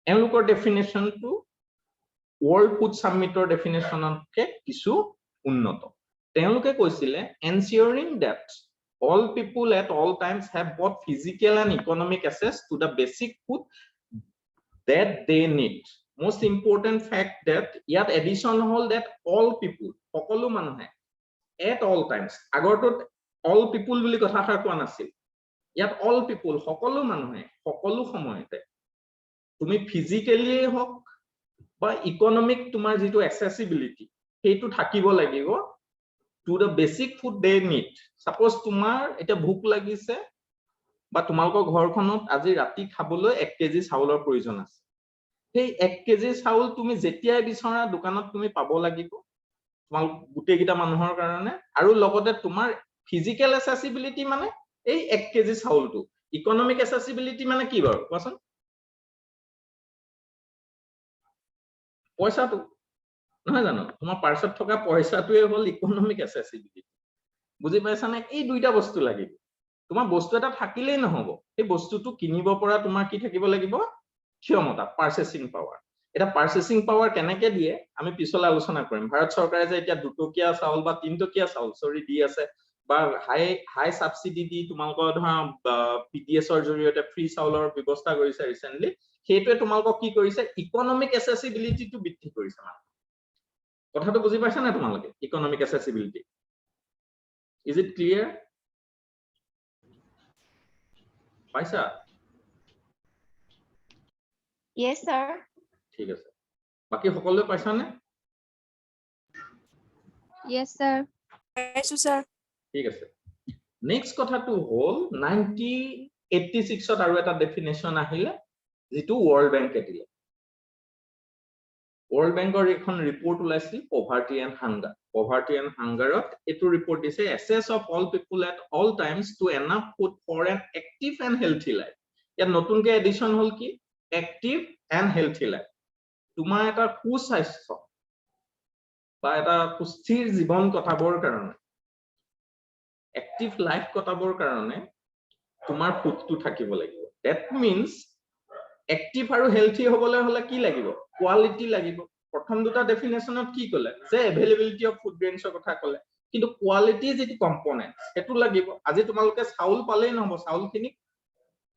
এওঁলোকৰ ডেফিনেশন টু ওয়াৰ্ল্ড ফুড সামিটৰ ডেফিনেশনতকে কিছু উন্নত তেওঁলোকে কৈছিলে ensuring that all people at all times have both physical and economic access to the basic food that they need. Most important fact that yet addition hol that all people সকলো মানুহে at all times আগৰটো all people বুলি কথা কোৱা নাছিল ইয়াত all people সকলো মানুহে সকলো সময়তে তুমি ফিজিক্যালি হক বা ইকোনমিক তোমাৰ যেটো accessibility সেইটো থাকিব লাগিব to the basic food they need. Suppose তোমাৰ এটা ভুক লাগিছে বা তোমালোকৰ ঘৰখনত আজি ৰাতি খাবলৈ 1 কেজি চাউলৰ প্ৰয়োজন আছে সেই 1 কেজি চাউল তুমি যেতিয়াই বিচৰা দোকানত তুমি পাব লাগিব তোমাল গুটেকিটা মানুহৰ কাৰণে আৰু লগতে তোমাৰ ফিজিক্যাল accessibility মানে এই 1 কেজি চাউলটো ইকোনমিক accessibility মানে কি বাৰু কোৱাচোন পইচাটো নহয় জানো তোমাৰ পাৰ্চত থকা পইচাটোৱে হ'ল ইকোনমিক accessibility বুজি পাইছানে এই দুইটা বস্তু লাগিব তোমাৰ বস্তু এটা থাকিলেই নহব এই বস্তুটো কিনিব পৰা তোমাৰ কি থাকিব লাগিব ক্ষমতা পাৰ্চেসিং পাৱাৰ এটা পাৰ্চেসিং পাৱাৰ কেনেকৈ দিয়ে আমি পিছলৈ আলোচনা কৰিম ভাৰত চৰকাৰে যে এতিয়া 2 টকীয়া চাউল বা 3 টকীয়া চাউল সৰি দি আছে বা হাই সাবসিডি দি তোমালোকৰ ধৰা PDS ৰ জৰিয়তে ফ্ৰী চাউলৰ ব্যৱস্থা কৰিছে ৰিসেন্টলি সেইটোৱে তোমালোকক কি কৰিছে ইকোনমিক এসেসিবিলিটিটো বৃদ্ধি কৰিছে মানে কথাটো বুজি পাইছা না তোমালোকে ইকোনমিক এসেসিবিলিটি ইজ ইট ক্লিয়াৰ পাইছা Yes, sir. ঠিক আছে বাকি সকলোৱে পাইছা নে Yes, sir. Yes, sir. ঠিক আছে নেক্সট কথাটো হল 1986 ত আৰু এটা ডেফিনেশন আহিলে যেটো ওয়াৰ্ল্ড ব্যাংক দিলে ওয়াৰ্ল্ড ব্যাংকৰ এখন ৰিপৰ্ট ওলাইছিল poverty and hunger poverty and হাংগাৰত এটো ৰিপৰ্ট দিছে access of all people at all times to enough food for an active and healthy life ইয়াত নতুনকৈ এডিশন হল কি এক্টিভ এণ্ড হেলথি লাইফ তোমাৰ এটা সুস্বাস্থ্য বা এটা সুস্থিৰ জীৱন কটাবৰ কাৰণে এক্টিভ লাইফ কটাবৰ কাৰণে তোমাৰ ফুডটো থাকিব লাগিব দ্যাট মিন্স এক্টিভ আৰু হেলথি হ'বলৈ হলে কি লাগিব কোৱালিটি লাগিব প্ৰথম দুটা ডেফিনেশনত কি কলে যে এভেইলেবিলিটি অফ ফুড গ্ৰেইনছৰ কথা কলে কিন্তু কোৱালিটি যেটো কম্পোনেন্ট হেতু লাগিব আজি তোমালোকে চাউল পালেই নহব চাউলখিনি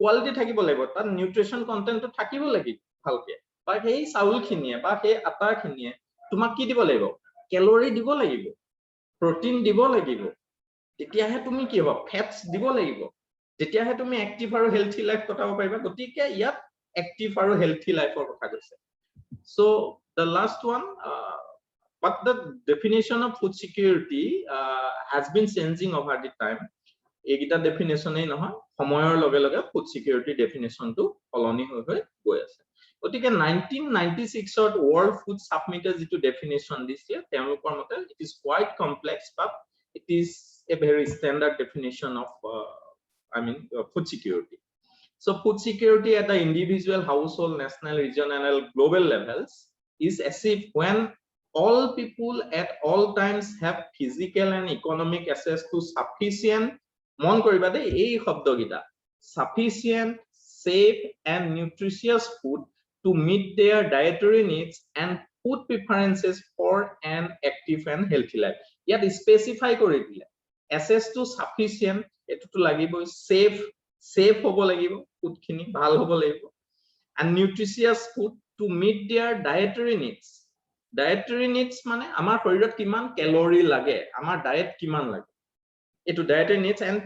কোৱালিটি থাকিব লাগিব তাৰ নিউট্ৰিশন কন্টেন্টটো থাকিব লাগিব ভালকে বা সেই চাউলখিনিয়ে বা সেই আটাখিনিয়ে তোমাক কি দিব লাগিব ক্যালোৰি দিব লাগিব প্ৰটিন দিব লাগিব তেতিয়াহে তুমি কি হ'ব ফেটস দিব লাগিব তেতিয়াহে তুমি এক্টিভ আৰু হেলথি লাইফ কটাব পাৰিবা গতিকে ইয়াত এক্টিভ আৰু হেলথি লাইফৰ কথা কৈছে so the last one but the definition of food security has been changing over the time এইগিটা ডেফিনেশন এই নহয় সময়ৰ লগে লগে ফুড সিকিউৰিটি ডেফিনেশনটো সলনি হৈ গৈ আছে গতিকে 1996 ত ওয়াৰ্ল্ড ফুড সাবমিটে যেটো ডেফিনেশন দিছে তেওঁলোকৰ মতে it is quite complex but it is a very standard definition of food security so food security at the individual household national regional global levels is as if when all people at all times have physical and economic access to sufficient মন কৰিবা দে এই শব্দগিটা sufficient safe and nutritious food to meet their dietary needs and food preferences for an active and healthy life ইয়াত specify কৰি দিলে access to sufficient এটো লাগিব safe হ'ব লাগিব ফুডখিনি ভাল হ'ব লাগিব and nutritious food to meet their dietary needs মানে আমাৰ শৰীৰত কিমান ক্যালোৰি লাগে আমাৰ ডায়েট কিমান লাগে এটো dietary needs and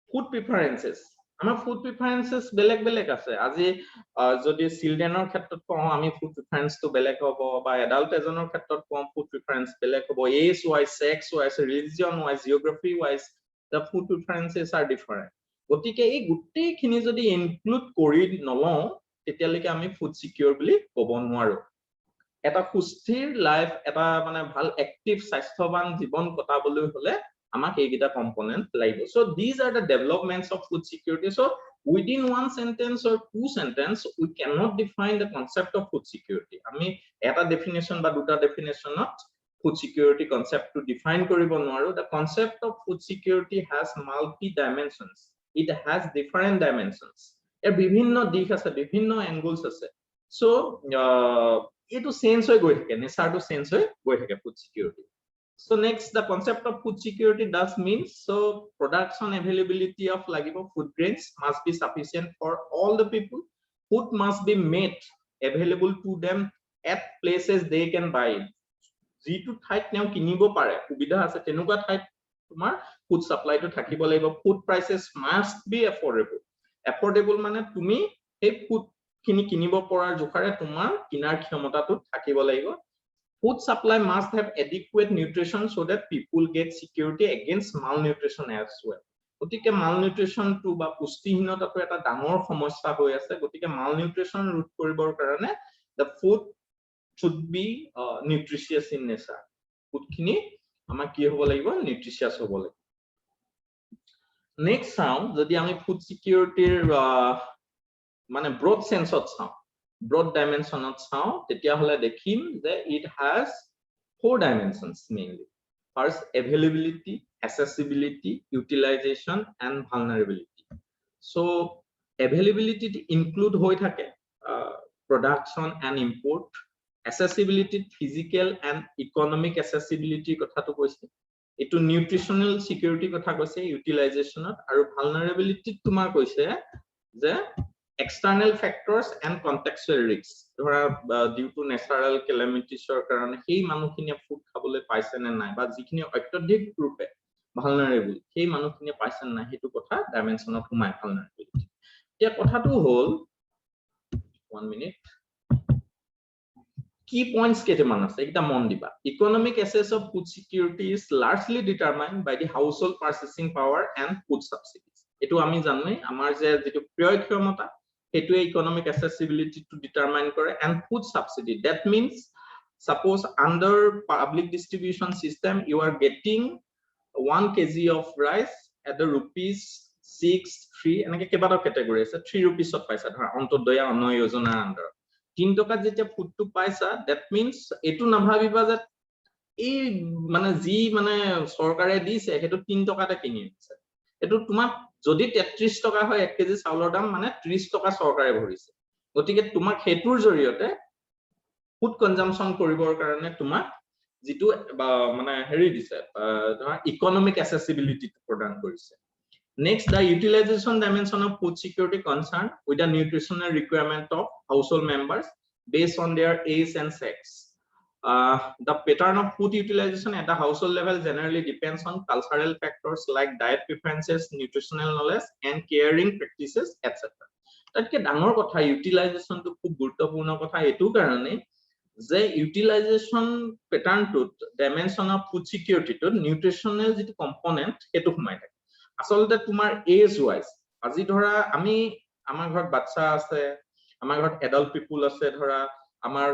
food preferences আমাৰ ফুড প্ৰিফাৰেন্সেস বেলেগ আছে আজি যদি চিলড্ৰেনৰ ক্ষেত্ৰত কওঁ আমি ফুড প্ৰিফাৰেন্সটো বেলেগ হ'ব বা এডাল্ট এজনৰ ক্ষেত্ৰত কওঁ ফুড প্ৰিফাৰেন্স বেলেগ হ'ব age wise sex wise religion wise geography wise the food preferences are different গতিকে এই গুটেইখিনি যদি ইনক্লুড কৰি নলওঁ তেতিয়ালৈকে আমি ফুড সিকিউৰ বুলি ক'ব নোৱাৰো এটা সুস্থিৰ লাইফ এটা মানে ভাল এক্টিভ স্বাস্থ্যৱান জীৱন কটাবলৈ হলে আমাক এইগিটা কম্পোনেন্ট লাগিব so these are the developments of food security so within one sentence or two sentence we cannot define the concept of food security আমি এটা ডেফিনেশন বা দুটা ডেফিনেশনত food security concept to define koribo noaru the concept of food security has multi dimensions it has different dimensions er bibhinno dik ase bibhinno angles ase so etu sense hoy goi thake nature to sense hoy goi thake food security so next the concept of food security does mean so production availability of lagibo food grains must be sufficient for all the people food must be made available to them at places they can buy it যেটো ঠাইত নেও কিনিব পাৰে সুবিধা আছে তেনুকা ঠাইত তোমাৰ food সাপ্লাইটো থাকিব লাগিব ফুড প্ৰাইসেস মাস্ট বি এফোৰ্ডেবল মানে তুমি এই ফুড কিনি কিনিব পৰাৰ জোখাৰে তোমাৰ কিনাৰ ক্ষমতাটো থাকিব লাগিব food supply must have adequate nutrition so that people get security against malnutrition as well গতিকে malnutrition to বা পুষ্টিহীনতাটো এটা ডাঙৰ সমস্যা হৈ আছে গতিকে malnutrition ৰোধ কৰিবৰ কাৰণে the food should be nutritious in nature food khini ama ki hobo lagibo nutritious hobo lagibo next sound jodi ami food security mane broad sense of sound broad dimension of sound tetia hole dekhim je it has four dimensions mainly first availability accessibility utilization and vulnerability so availability include hoy thake production and import accessibility physical and economic accessibility kotha to koise এটো নিউট্ৰিশনাল security কথা কৈছে ইউটিলাইজেশনত আৰু ভালনাৰেবিলিটি তোমাৰ কৈছে যে external factors and contextual risks ধৰা due to natural calamities ৰ কাৰণে সেই মানুহখিনিয়ে ফুড খাবলৈ পাইছে নে নাই বা যিখিনি অত্যধিক ৰূপে vulnerable সেই মানুহখিনিয়ে পাইছে নে নাই হেতু কথা ডাইমেনশনত সোমাই vulnerability এতিয়া কথাটো হ'ল 1 minute key points কেইটামান আছে এটা মন দিবা economic access of food security is largely determined by the household purchasing power and food subsidies এটো আমি জানোই আমাৰ যে যেটো ক্ৰয় ক্ষমতা হেতু economic accessibility to determine কৰে and food subsidy that means suppose under public distribution system you are getting 1 kg of rice at the rupees 6 3 এনেকে কেবাটা ক্যাটাগৰি আছে 3 rupees ত পাইছা ধৰা অন্তোদয়া অন্ন যোজনাৰ আন্ডাৰ 3 টকা যেতিয়া ফুডটো পাইছা that means এটো নাভাবিবা যে এই মানে জি মানে সৰকাৰে দিছে হেতু 3 টকাতে কিনি আছে এটো তোমাক যদি 33 টকা হয় 1 কেজি চাউলৰ দাম মানে 30 টকা সৰকাৰে ভৰিছে গতিকে তোমাক হেতুৰ জৰিয়তে ফুড কনজাম্পশন কৰিবৰ কাৰণে তোমাক যেটো মানে হেৰি দিছে ধৰা ইকোনমিক অ্যাসেসিবিলিটি প্ৰদান কৰিছে next the utilization dimension of food security concern with the nutritional requirement of household members based on their age and sex the pattern of food utilization at the household level generally depends on cultural factors like diet preferences nutritional knowledge and caring practices etc তাতকে ডাঙৰ কথা utilisation তো খুব গুৰুত্বপূৰ্ণ কথা এটো কাৰণে যে ইউটিলাইজেশন প্যাটাৰ্ন টু ডাইমেনশন অফ ফুড সিকিউৰিটি তো নিউট্ৰিশনাল যেটো কম্পোনেন্ট এটো সোমাই থাকে আসলতে তোমাৰ এজ ওয়াইজ আজি ধৰা আমি আমাৰ ঘৰত বাচ্চা আছে আমাৰ ঘৰত এডাল্ট পিপল আছে ধৰা আমাৰ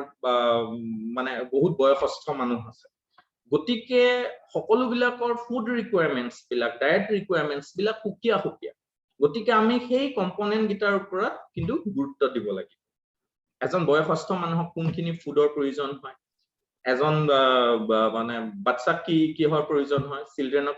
মানে বহুত বয়সস্থ মানুহ আছে গতিকে সকলো বিলাকৰ ফুড ৰিকোয়াৰমেন্টস বিলাক ডায়েট ৰিকোয়াৰমেন্টস বিলাক খুকিয়া গতিকে আমি সেই কম্পোনেন্ট গিটাৰ ওপৰত কিন্তু গুৰুত্ব দিব লাগিব এজন বয়সস্থ মানুহক কোনখিনি ফুডৰ প্ৰয়োজন হয় এজন মানে বাচ্চা কিহৰ প্ৰয়োজন হয় চিলড্ৰেনক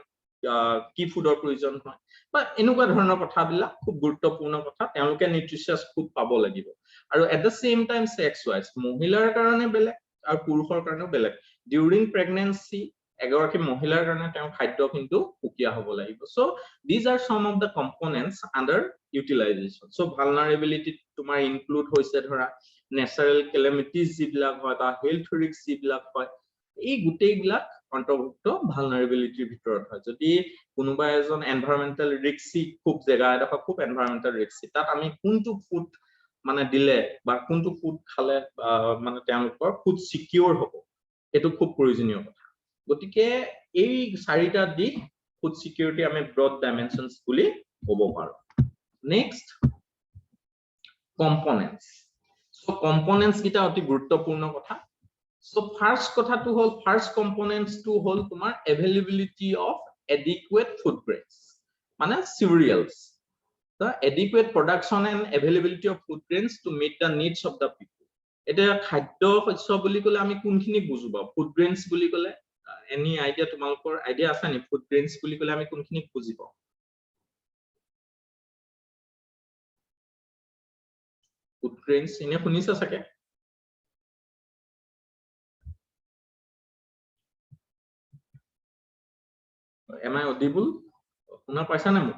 কি ফুডৰ প্ৰয়োজন হয় বা এনেকুৱা ধৰণৰ কথাবিলাক খুব গুৰুত্বপূৰ্ণ কথা তেওঁলোকে নিউট্ৰিশিয়াছ ফুড পাব লাগিব আৰু at the same time sex wise মহিলাৰ কাৰণে বেলেগ আৰু পুৰুষৰ কাৰণেও বেলেগ ডিউৰিং প্ৰেগনেন্সি এগৰাকী মহিলাৰ কাৰণে তেওঁ খাদ্য কিন্তু সুকিয়া হ'ব লাগিব so these are some of the components under utilization so vulnerability তোমাৰ ইনক্লুড হৈছে ধৰা ন্যাচাৰাল ক্যালামিটিজ যিবিলাক হয় বা হেলথ ৰিস্ক যিবিলাক হয় এই গুটেইবিলাক অন্তৰ্ভুক্ত ভালনাৰেবিলিটিৰ ভিতৰত হয় যদি কোনোবা এজন এনভায়ৰনমেন্টাল ৰিস্কি খুব জায়গা এটা খুব এনভায়ৰনমেন্টাল ৰিস্কি তাত আমি কোনটো ফুড মানে দিলে বা কোনটো ফুড খালে মানে তেওঁলোকৰ ফুড সিকিউৰ হ'ব এটো খুব প্ৰয়োজনীয় কথা গতিকে এই চাৰিটা দিক ফুড সিকিউৰিটি আমি ব্ৰড ডাইমেনশনস বুলি ক'ব পাৰো নেক্সট কম্পোনেন্টস সো কম্পোনেন্টস গিটা অতি গুৰুত্বপূৰ্ণ কথা So first kotha to hold first components to hold tumar availability of adequate food grains mane cereals the adequate production and availability of food grains to meet the needs of the people eta khadya shosyo boli kole ami kunkhini bujuba food grains boli kole any idea tumalkor idea asa ni food grains boli kole ami kunkhini bujiba food grains ine khunisa sake Am I audible? Una paisa na mo?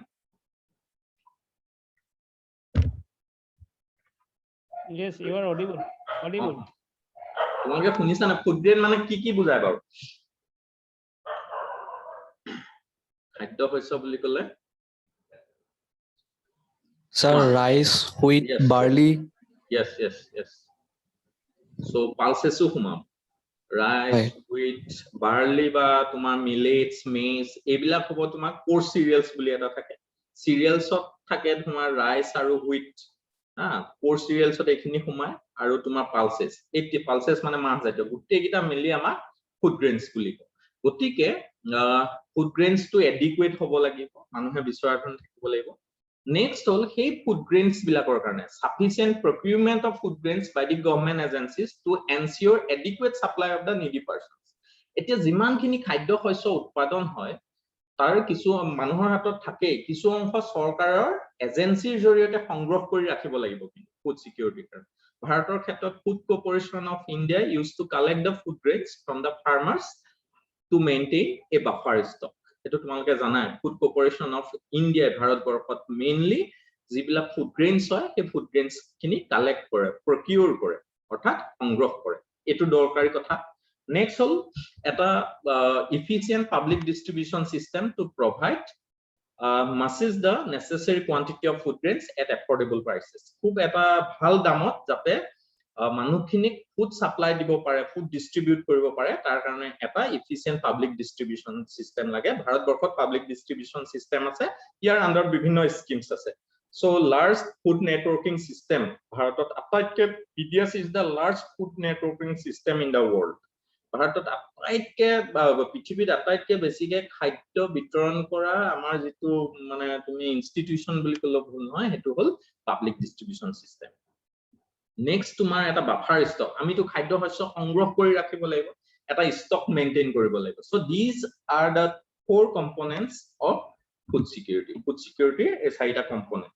Yes, you are audible. Audible. তোমাকে শুনিছা না food grain মানে কি বুজায় বাৰু খাদ্য শস্য বুলি ক'লে Sir, rice, wheat, Yes. barley. Yes. So pulses সোমাম rice wheat barley বা তোমাৰ millets maize এইবিলাক হ'ব তোমাৰ core cereals বুলি এটা থাকে cereals ত থাকে তোমাৰ rice আৰু wheat core cereals ত এখিনি সোমায় আৰু তোমাৰ pulses এই pulses মানে মাহ জাতীয় গুটেইকিটা মিলি আমাৰ food grains বুলি কয় গতিকে food grains to adequate হ'ব লাগিব মানুহে বিচৰাখন থাকিব লাগিব Next all hey food grains bilakor karone sufficient procurement of food grains by the government agencies to ensure adequate supply of the needy persons etia jiman khini khadya শস্য উৎপাদন হয় তাৰ কিছু মানুহৰ হাতত থাকে কিছু অংশ সৰকাৰৰ এজেন্সিৰ জৰিয়তে সংগ্ৰহ কৰি ৰাখিব লাগিব ফুড সিকিউৰিটি কাৰণে ভাৰতৰ ক্ষেত্ৰত food corporation of India used to collect the food grains from the farmers to maintain a buffer stock. এটো তোমালোকে জানা ফুড কৰ্পোৰেচন অফ ইণ্ডিয়া ভাৰতবৰ্ষত মেইনলি যিবিলাক ফুড গ্ৰেইনছ হয় সেই ফুড গ্ৰেইনছ খিনি কালেক্ট কৰে প্ৰকিউৰ কৰে অৰ্থাৎ সংগ্ৰহ কৰে এটো দৰকাৰী কথা নেক্সট হল এটা efficient public distribution system to provide masses the necessary quantity of food grains at affordable prices খুব এটা ভাল দামত যাতে মানুহখিনিক ফুড সাপ্লাই দিব পাৰে ফুড ডিস্ট্ৰিবিউট কৰিব পাৰে তাৰ কাৰণে এটা এফিচিয়েন্ট পাবলিক ডিস্ট্ৰিবিউশন সিস্টেম লাগে ভাৰতবৰ্ষত পাবলিক ডিস্ট্ৰিবিউশন সিস্টেম আছে ইয়াৰ আন্ডাৰ বিভিন্ন স্কিমছ আছে so large food networking system ভাৰতত আটাইতকৈ PDS is the large food networking system in the world ভাৰতত আটাইতকৈ পৃথিৱীত আটাইতকৈ বেছিকে খাদ্য বিতৰণ কৰা আমাৰ যেটো মানে তুমি ইনষ্টিটিউচন বুলি ক'লে ভুল নহয় হেতু হল পাবলিক ডিস্ট্ৰিবিউশন সিস্টেম Next তোমাৰ এটা বাফাৰ ষ্টক আমিটো খাদ্য শস্য সংগ্ৰহ কৰি ৰাখিব লাগিব এটা ষ্টক মেইনটেইন কৰিব লাগিব so these are the four components of food security এই চাৰিটা কম্পোনেন্ট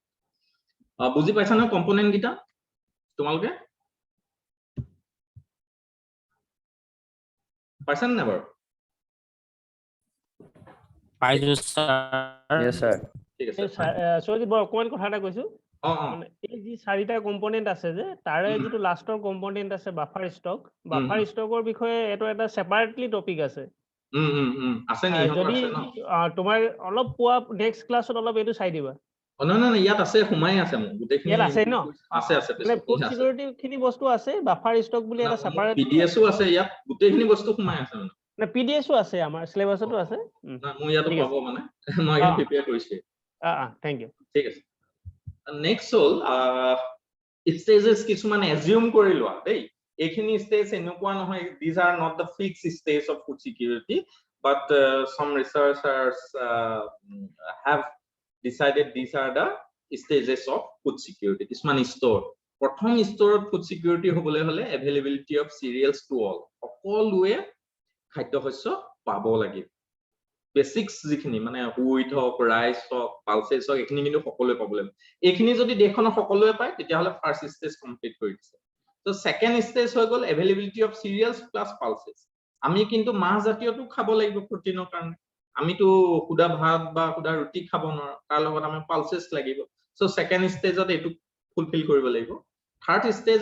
বুজি পাইছা না কম্পোনেন্ট কিটা তোমালোকে পাইছা না বাৰু পাইছো স্যাৰ Yes, sir. ঠিক আছে সৌজিত বৰ অকমান কথা এটা কৈছো অ মানে এই যি চাৰিটা কম্পোনেন্ট আছে যে তাৰে যেটো লাষ্টৰ কম্পোনেন্ট আছে বাফাৰ ষ্টকৰ বিষয়ে এটো এটা সেপাৰেটলি টপিক আছে আছে নি যদি আছে ন তোমাৰ অলপ পোৱা নেক্সট ক্লাছত অলপ এটো চাই দিবা না ইয়াত আছে হুমাই আছে মোৰ গুটেখিনি ইয়াত আছে ন আছে মানে ফুড সিকিউৰিটি খিনি বস্তু আছে বাফাৰ ষ্টক বুলি এটা সেপাৰেট PDSও আছে ইয়াত গুটেখিনি বস্তু হুমাই আছে মানে না PDSও আছে আমাৰ সিলেবাসতো আছে না মই ইয়াত ঠিক আছে। পাব মানে মই এখন প্ৰিপেয়াৰ কৰিছো থ্যাংক ইউ ঠিক আছে নেক্সট হল স্টেজেস কিছুমান এজিউম কৰি লোৱা দেই এইখিনি স্টেজ এনেকুৱা নহয় these are not the fixed stage of food security but some researchers have decided these are the stages of food security কিছুমান স্তৰ প্ৰথম স্তৰত ফুড সিকিউৰিটি হ'বলৈ হলে availability of cereals to all সকলোৱে খাদ্য শস্য পাব লাগিব বেসিক্স যিখিনি মানে হুইট হক ৰাইস হক পালসেস হক এখিনি কিন্তু সকলোৱে পাব লাগিব এইখিনি যদি দেখনৰ সকলোৱে পায় তেতিয়া হলে ফাৰ্স্ট স্টেজ কমপ্লিট কৰি দিছে তো সেকেন্ড স্টেজ হৈ গল availability of cereals plus pulses আমি কিন্তু মাছ জাতীয়টো খাব লাগিব প্ৰটিনৰ কাৰণে আমিতো খুদা ভাত বা খুদা ৰুটি খাব নোৱাৰো তাৰ লগত আমি পালসেস লাগিব সো সেকেন্ড স্টেজত এটো ফুলফিল কৰিব লাগিব থাৰ্ড স্টেজ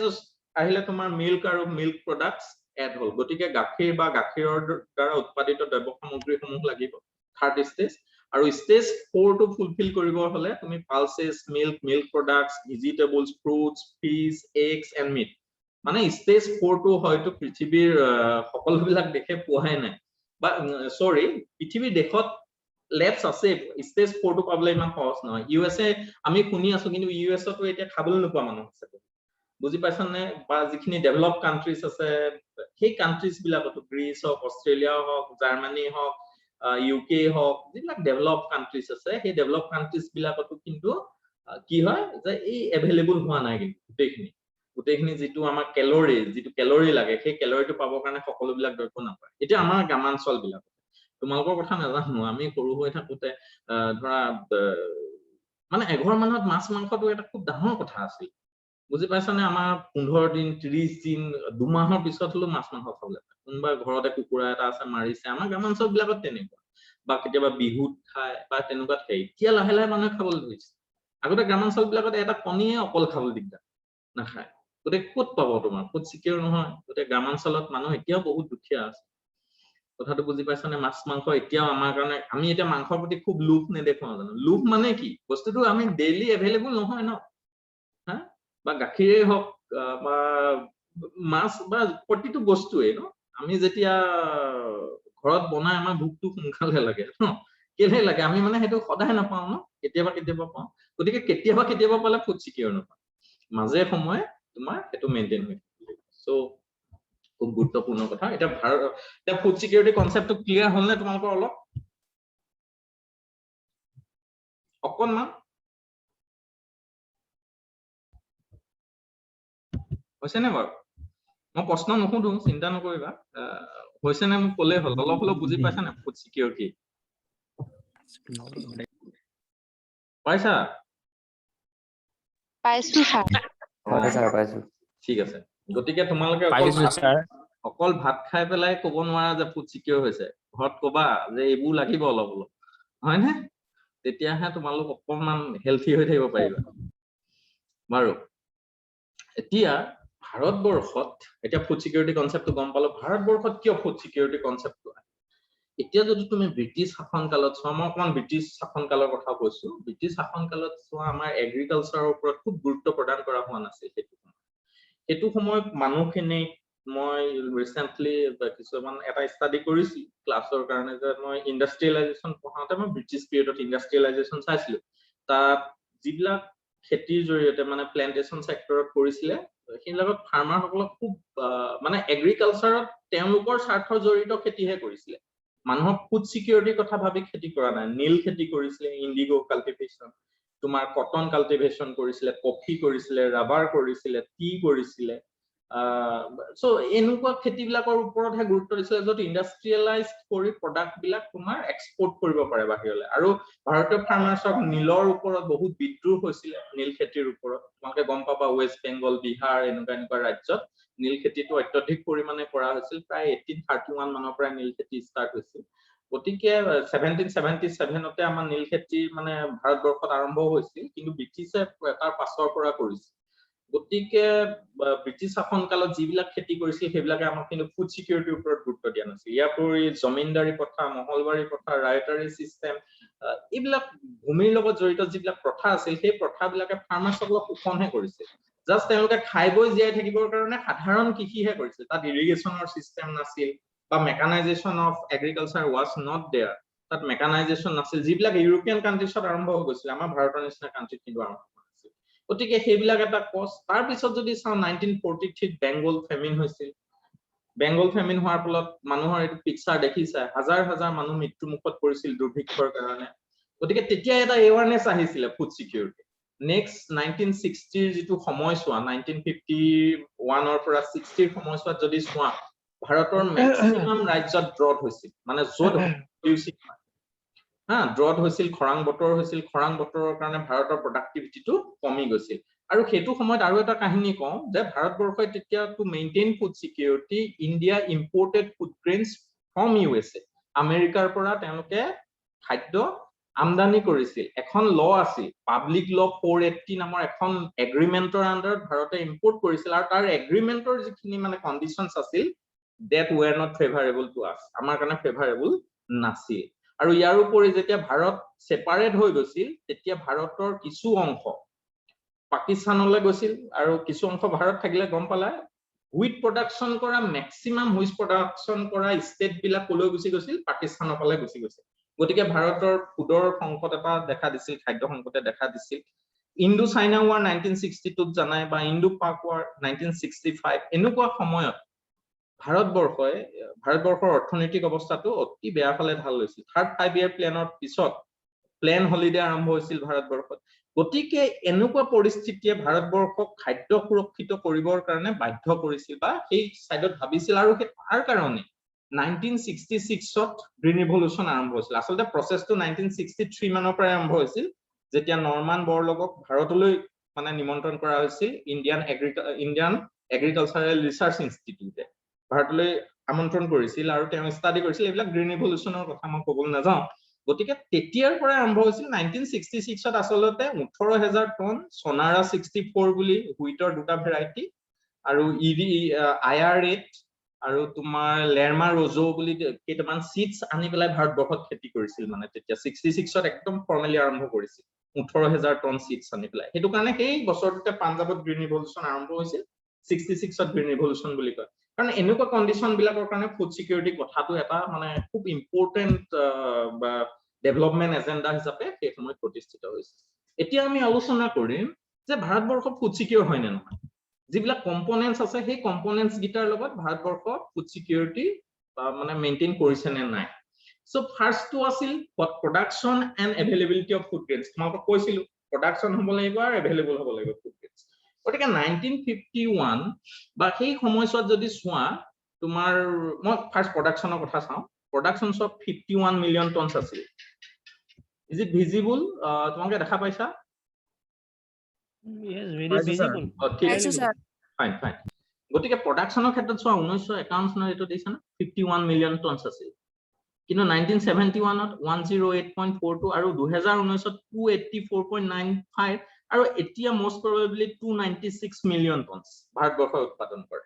আহিলে তোমাৰ মিল্ক আৰু মিল্ক প্ৰডাক্টস এড হল গতিকে গাখীৰ বা গাখীৰৰ দ্বাৰা উৎপাদিত দ্ৰব্য সামগ্ৰীসমূহ লাগিব থাৰ্ড স্টেজ আৰু স্টেজ 4 টো ফুলফিল কৰিব হলে তুমি pulses milk products vegetables fruits fish eggs and meat মানে স্টেজ 4 টো হয়তো পৃথিৱীৰ সকলোবিলাক দেখে পোৱাই নাই বা সৰি পৃথিৱীৰ দেখত লেবস আছে স্টেজ 4 টো পাবলৈ ইমান সহজ নহয় USA আমি শুনি আছো কিন্তু US তো এতিয়া খাবলৈ নোপোৱা মানুহ আছে বুজি পাইছা নে বা যিখিনি ডেভেলপ কান্ট্ৰিজ আছে সেই কান্ট্ৰিজ বিলাকতো গ্ৰীচ হক অষ্ট্ৰেলিয়া হক জাৰ্মানী হক UK হক যিবিলাক ডেভেলপ কান্ট্ৰিজ আছে সেই ডেভেলপ কান্ট্ৰিজ বিলাকতো কিন্তু কি হয় যে এই এভেইলেবল হোৱা নাই কিন্তু গুটেখিনি যেটো আমাৰ কেলৰি লাগে সেই কেলৰিটো পাবৰ কাৰণে সকলোবিলাক দ্ৰব্য নাপায় এতিয়া আমাৰ গ্ৰামাঞ্চল বিলাক তোমালোকৰ কথা নাজানো আমি সৰু হৈ থাকোতে ধৰা মানে এঘৰ মানত মাছ মাংসটো এটা খুব ডাঙৰ কথা আছিল বুজি পাইছানে আমাৰ 15 দিন 30 দিন দুমাহৰ পিছত হলো মাছ মাংস খাবলৈ কোনবা ঘৰতে কুকুৰা এটা আছে মাৰিছে আমাৰ গ্ৰামাঞ্চল বিলাকত তেনেকুৱা বা কেতিয়াবা বিহুত খায় বা তেনেকুৱা খায় এতিয়া লাহে লাহে মানুহে খাবলৈ ধৰিছে আগতে গ্ৰামাঞ্চল বিলাকত এটা কণীয়ে অকল খাবলৈ দিগদাৰ নাখায় গতে ক'ত পাব তোমাৰ ফুড সিকিউৰ নহয় গতে গ্ৰামাঞ্চলত মানুহ এতিয়াও বহুত দুখীয়া আছে কথাটো বুজি পাইছানে মাছ মাংস এতিয়াও আমাৰ কাৰণে আমি এটা মাংসৰ প্ৰতি খুব লোভ নেদেখো জানো লোভ মানে কি বস্তুটো আমি ডেইলি এভেইলেবল নহয় ন হা বা গাখীৰে হক বা মাছ বা প্ৰতিটো বস্তুৱে ন আমি যেতিয়া ঘৰত বনাই আমাৰ ভুকটো সোনকালে লাগে ন কেলে লাগে আমি মানে হেতু সদায় নাপাও ন কেতিয়াবা পাও গতিকে কেতিয়াবা পালে ফুড সিকিউৰ নহয় মাজে সময়ে তোমাৰ হেতু মেইনটেইন হৈ থাকে সো খুব গুৰুত্বপূৰ্ণ কথা এটা ফুড সিকিউৰিটি কনসেপ্টটো ক্লিয়াৰ হ'ল নে তোমালোকৰ অলপ অকনমান হৈছে নে বাৰু মই প্ৰশ্ন নুসুধো চিন্তা নকৰিবা হৈছে নে মোক ক'লে হ'ল অলপ বুজি পাইছা না ফুড সিকিউৰ কি পাইছা পাইছো স্যাৰ হয় স্যাৰ পাইছো ঠিক আছে গতিকে তোমালোকে পাইছো স্যাৰ অকল ভাত খাই পেলাই ক'ব নোৱাৰা যে ফুড চিকিউৰ হৈছে ঘৰত ক'বা যে এইবোৰ লাগিব অলপ অলপ হয়নে তেতিয়াহে তোমালোক অকমান হেলথি হৈ থাকিব পাৰিবা বাৰু এতিয়া ভাৰতবৰ্ষত এতিয়া ফুড সিকিউৰিটি কনসেপ্টটো গম পালো ভাৰতবৰ্ষত কিয় ফুড সিকিউৰিটি কনসেপ্টটো এতিয়া যদি তুমি ব্ৰিটিছ শাসনকালত চোৱা মই অকমান ব্ৰিটিছ শাসনকালৰ কথা কৈছো ব্ৰিটিছ শাসনকালত চোৱা আমাৰ এগ্ৰিকালচাৰৰ ওপৰত খুব গুৰুত্ব প্ৰদান কৰা হোৱা নাছিল সেইটো সময়ত মানুহখিনি মই ৰিসেন্টলি কিছুমান এটা ষ্টাডি কৰিছি ক্লাছৰ কাৰণে যে মই ইন্ডাষ্ট্ৰিয়েলাইজেচন পঢ়াওঁতে মই ব্ৰিটিছ পিৰিয়ডত ইন্ডাষ্ট্ৰিয়েলাইজেচন চাইছিলো তাত যিবিলাক খেতিৰ জৰিয়তে মানে প্লেন্টেশন সেক্টৰত কৰিছিলে সেইবিলাকত ফাৰ্মাৰসকলক খুব মানে এগ্ৰিকালচাৰত তেওঁলোকৰ স্বাৰ্থৰ জড়িত খেতিহে কৰিছিলে মানুহক ফুড সিকিউৰিটিৰ কথা ভাবি খেতি কৰা নাই নীল খেতি কৰিছিলে ইন্ডিগো কাল্টিভেশন তোমাৰ কটন কাল্টিভেশন কৰিছিলে কফি কৰিছিলে ৰাবাৰ কৰিছিলে টি কৰিছিলে সো এনেকুৱা খেতিবিলাকৰ ওপৰতহে গুৰুত্ব দিছিলে যত ইন্ডাষ্ট্ৰিয়েলাইজ কৰি প্ৰডাক্ট বিলাক তোমাৰ এক্সপোৰ্ট কৰিব পাৰে বাহিৰলৈ আৰু ভাৰতীয় ফাৰ্মাৰ্ছক নীলৰ ওপৰত বহুত বিদ্ৰোহ হৈছিলে নীল খেতিৰ ওপৰত তোমালোকে গম পাবা ওয়েষ্ট বেংগল বিহাৰ এনেকুৱা ৰাজ্যত নীল খেতিটো অত্যধিক পৰিমাণে কৰা হৈছিল প্ৰায় 1831 মানৰ পৰা নীল খেতি ষ্টাৰ্ট হৈছিল গতিকে 1777তে আমাৰ নীল খেতি মানে ভাৰতবৰ্ষত আৰম্ভ হৈছিল কিন্তু ব্ৰিটিছে তাৰ পাছৰ পৰা কৰিছিল গতিকে ব্ৰিটিছ শাসনকালত যিবিলাক খেতি কৰিছিল সেইবিলাকে আমাক কিন্তু ফুড সিকিউৰিটিৰ ওপৰত গুৰুত্ব দিয়া নাছিল ইয়াৰ উপৰি জমিনদাৰী প্ৰথা মহলবাৰী প্ৰথা ৰাইটাৰী সিস্টেম এইবিলাক ভূমিৰ লগত জড়িত যিবিলাক প্ৰথা আছিল সেই প্ৰথাবিলাকে ফাৰ্মাৰ্ছসকলক শোষণহে কৰিছিল জাস্ট তেওঁলোকে খাই বৈ জীয়াই থাকিবৰ কাৰণে সাধাৰণ কৃষিহে কৰিছিল তাত ইৰিগেশ্যনৰ সিস্টেম নাছিল বা mechanization of agriculture was not there তাত মেকানাইজেশ্যন নাছিল যিবিলাক ইউৰোপিয়ান কান্ট্ৰিছত আৰম্ভ হৈ গৈছিল আমাৰ ভাৰতৰ নিচিনা কান্ট্ৰিত কিন্তু আৰম্ভ হৈছিল গতিকে সেইবিলাক এটা কষ্ট তাৰ পিছত যদি চাও 1943 বেংগল ফেমিন হৈছিল বেংগল ফেমিন হোৱাৰ ফলত মানুহৰ এইটো পিকচাৰ দেখিছা হাজাৰ হাজাৰ মানুহ মৃত্যু মুখত পৰিছিল দুৰ্ভিক্ষৰ কাৰণে গতিকে তেতিয়া এটা এৱাৰনেছ আহিছিল ফুড সিকিউৰিটি নেক্সট 1960 যিটো সময়ছোৱা 1951 পৰা 60 সময়ছোৱাত যদি চোৱা ভাৰতৰ মেক্সিমাম ৰাজ্যত ড্ৰট হৈছিল মানে য'ত ড্ৰট হৈছিল খৰাং বতৰৰ কাৰণে ভাৰতৰ প্ৰডাক্টিভিটিটো কমি গৈছিল আৰু সেইটো সময়ত আৰু এটা কাহিনী কওঁ যে ভাৰতবৰ্ষই তেতিয়া to maintain food security India imported food grains from USA আমেৰিকাৰ পৰা তেওঁলোকে খাদ্য আমদানি কৰিছিল এখন ল আছিল পাব্লিক ল 480 নামৰ এখন এগ্ৰিমেন্টৰ আন্ডাৰত ভাৰতে ইম্পৰ্ট কৰিছিল আৰু তাৰ এগ্ৰিমেন্টৰ যিখিনি মানে কন্ডিশনছ আছিল that were not favorable to us আমাৰ কাৰণে ফেভাৰেবল নাছিল আৰু ইয়াৰ উপৰি যেতিয়া ভাৰত সেপাৰেট হৈ গৈছিল তেতিয়া ভাৰতৰ কিছু অংশ পাকিস্তানলৈ গৈছিল আৰু কিছু অংশ ভাৰত থাকিলে গম পালা হুইট প্ৰডাকশন কৰা ম্যাক্সিমাম হুইট প্ৰডাকশন কৰা ষ্টেট বিলাক কলৈ গুচি গৈছিল পাকিস্তানৰ ফালে গুচি গৈছিল গতিকে ভাৰতৰ ফুডৰ সংকট এটা দেখা দিছিল খাদ্য সংকটে দেখা দিছিল ইণ্ডো চাইনা ওৱাৰ 1962 জানাই বা ইণ্ডো পাক ওৱাৰ 1965 এনেকুৱা সময়ত ভাৰতবৰ্ষৰ অৰ্থনৈতিক অৱস্থাটো অতি বেয়া ফালে ঢাল লৈছিল থাৰ্ড 5 ইয়াৰ প্লেনৰ পিছত প্লেন হলিডে আৰম্ভ হৈছিল ভাৰতবৰ্ষত গতিকে এনেকুৱা পৰিস্থিতিয়ে ভাৰতবৰ্ষক খাদ্য সুৰক্ষিত কৰিবৰ কাৰণে বাধ্য কৰিছিল বা সেই সাইডত ভাবিছিল আৰু তাৰ কাৰণে 1966ত গ্ৰীণ ৰিভলিউচন আৰম্ভ হৈছিল আসলতে প্ৰচেছটো 1963 মানৰ পৰা আৰম্ভ হৈছিল যেতিয়া নৰমান বৰলগক ভাৰতলৈ মানে নিমন্ত্ৰণ কৰা হৈছিল ইণ্ডিয়ান এগ্ৰিকালচাৰেল ৰিচাৰ্চ ইনষ্টিটিউটে ভাৰতলৈ আমন্ত্ৰণ কৰিছিল আৰু তেওঁ ষ্টাডি কৰিছিল এইবিলাক গ্ৰীণ ৰিভলিউচনৰ কথা মই ক'বলৈ নাযাওঁ গতিকে তেতিয়াৰ পৰা আৰম্ভ হৈছিল 1966ত আসলতে 18000 টন সোনাৰা 64 বুলি হুইটৰ দুটা ভেৰাইটি আৰু IR8 আৰু তোমাৰ লেৰমা ৰজো বুলি কেইটামান সিডছ আনি পেলাই ভাৰতবৰ্ষত খেতি কৰিছিল মানে তেতিয়া 66ত একদম ফৰ্মেলি আৰম্ভ কৰিছিল 18000 টন সিডছ আনি পেলাই সেইটো কাৰণে সেই বছৰটোতে পাঞ্জাবত গ্ৰীণ ৰিভলিউচন আৰম্ভ হৈছিল 66ত গ্ৰীণ ৰিভলিউচন বুলি কয় কাৰণ এনেকুৱা কন্ডিশন বিলাকৰ কাৰণে ফুড সিকিউৰিটি কথাটো এটা মানে খুব ইম্পৰ্টেন্ট বা ডেভেলপমেন্ট এজেন্ডা হিচাপে সেই সময়ত প্ৰতিষ্ঠিত হৈছে এতিয়া আমি আলোচনা কৰিম যে ভাৰতবৰ্ষ ফুড সিকিউৰ হয় নে নহয় যিবিলাক কম্পোনেন্টস আছে সেই কম্পোনেন্টস গিটাৰ লগত ভাৰতবৰ্ষ ফুড সিকিউৰিটি মানে মেইনটেইন কৰিছে নে নাই সো ফাৰ্স্ট টু আছিল production and availability of food grains মই কৈছিলো প্ৰডাকশন হ'ব লাগিব আৰু এভেইলেবল হ'ব লাগিব ফুড গ্ৰেইনছ গতিকে 1951 বা সেই সময়ছোৱাত যদি চোৱা তোমাৰ মই ফাৰ্স্ট প্ৰডাকশনৰ কথা চাওঁ প্ৰডাকশনস অফ 51 মিলিয়ন টনছ আছিল ইজ ইট ভিজিবল তোমালোকে দেখা পাইছা Yes, very visible. Okay. Yes, sir. Fine. গতিকে প্ৰডাকশ্যনৰ ক্ষেত্ৰত চোৱা 1951 চনৰ এইটো দিছে না 51 মিলিয়ন টনছ আছিল কিন্তু 1971ত 108.42 আৰু 2019ত 284.95 আৰু এতিয়া most probably 296 মিলিয়ন টনছ ভাৰতবৰ্ষৰ উৎপাদন কৰে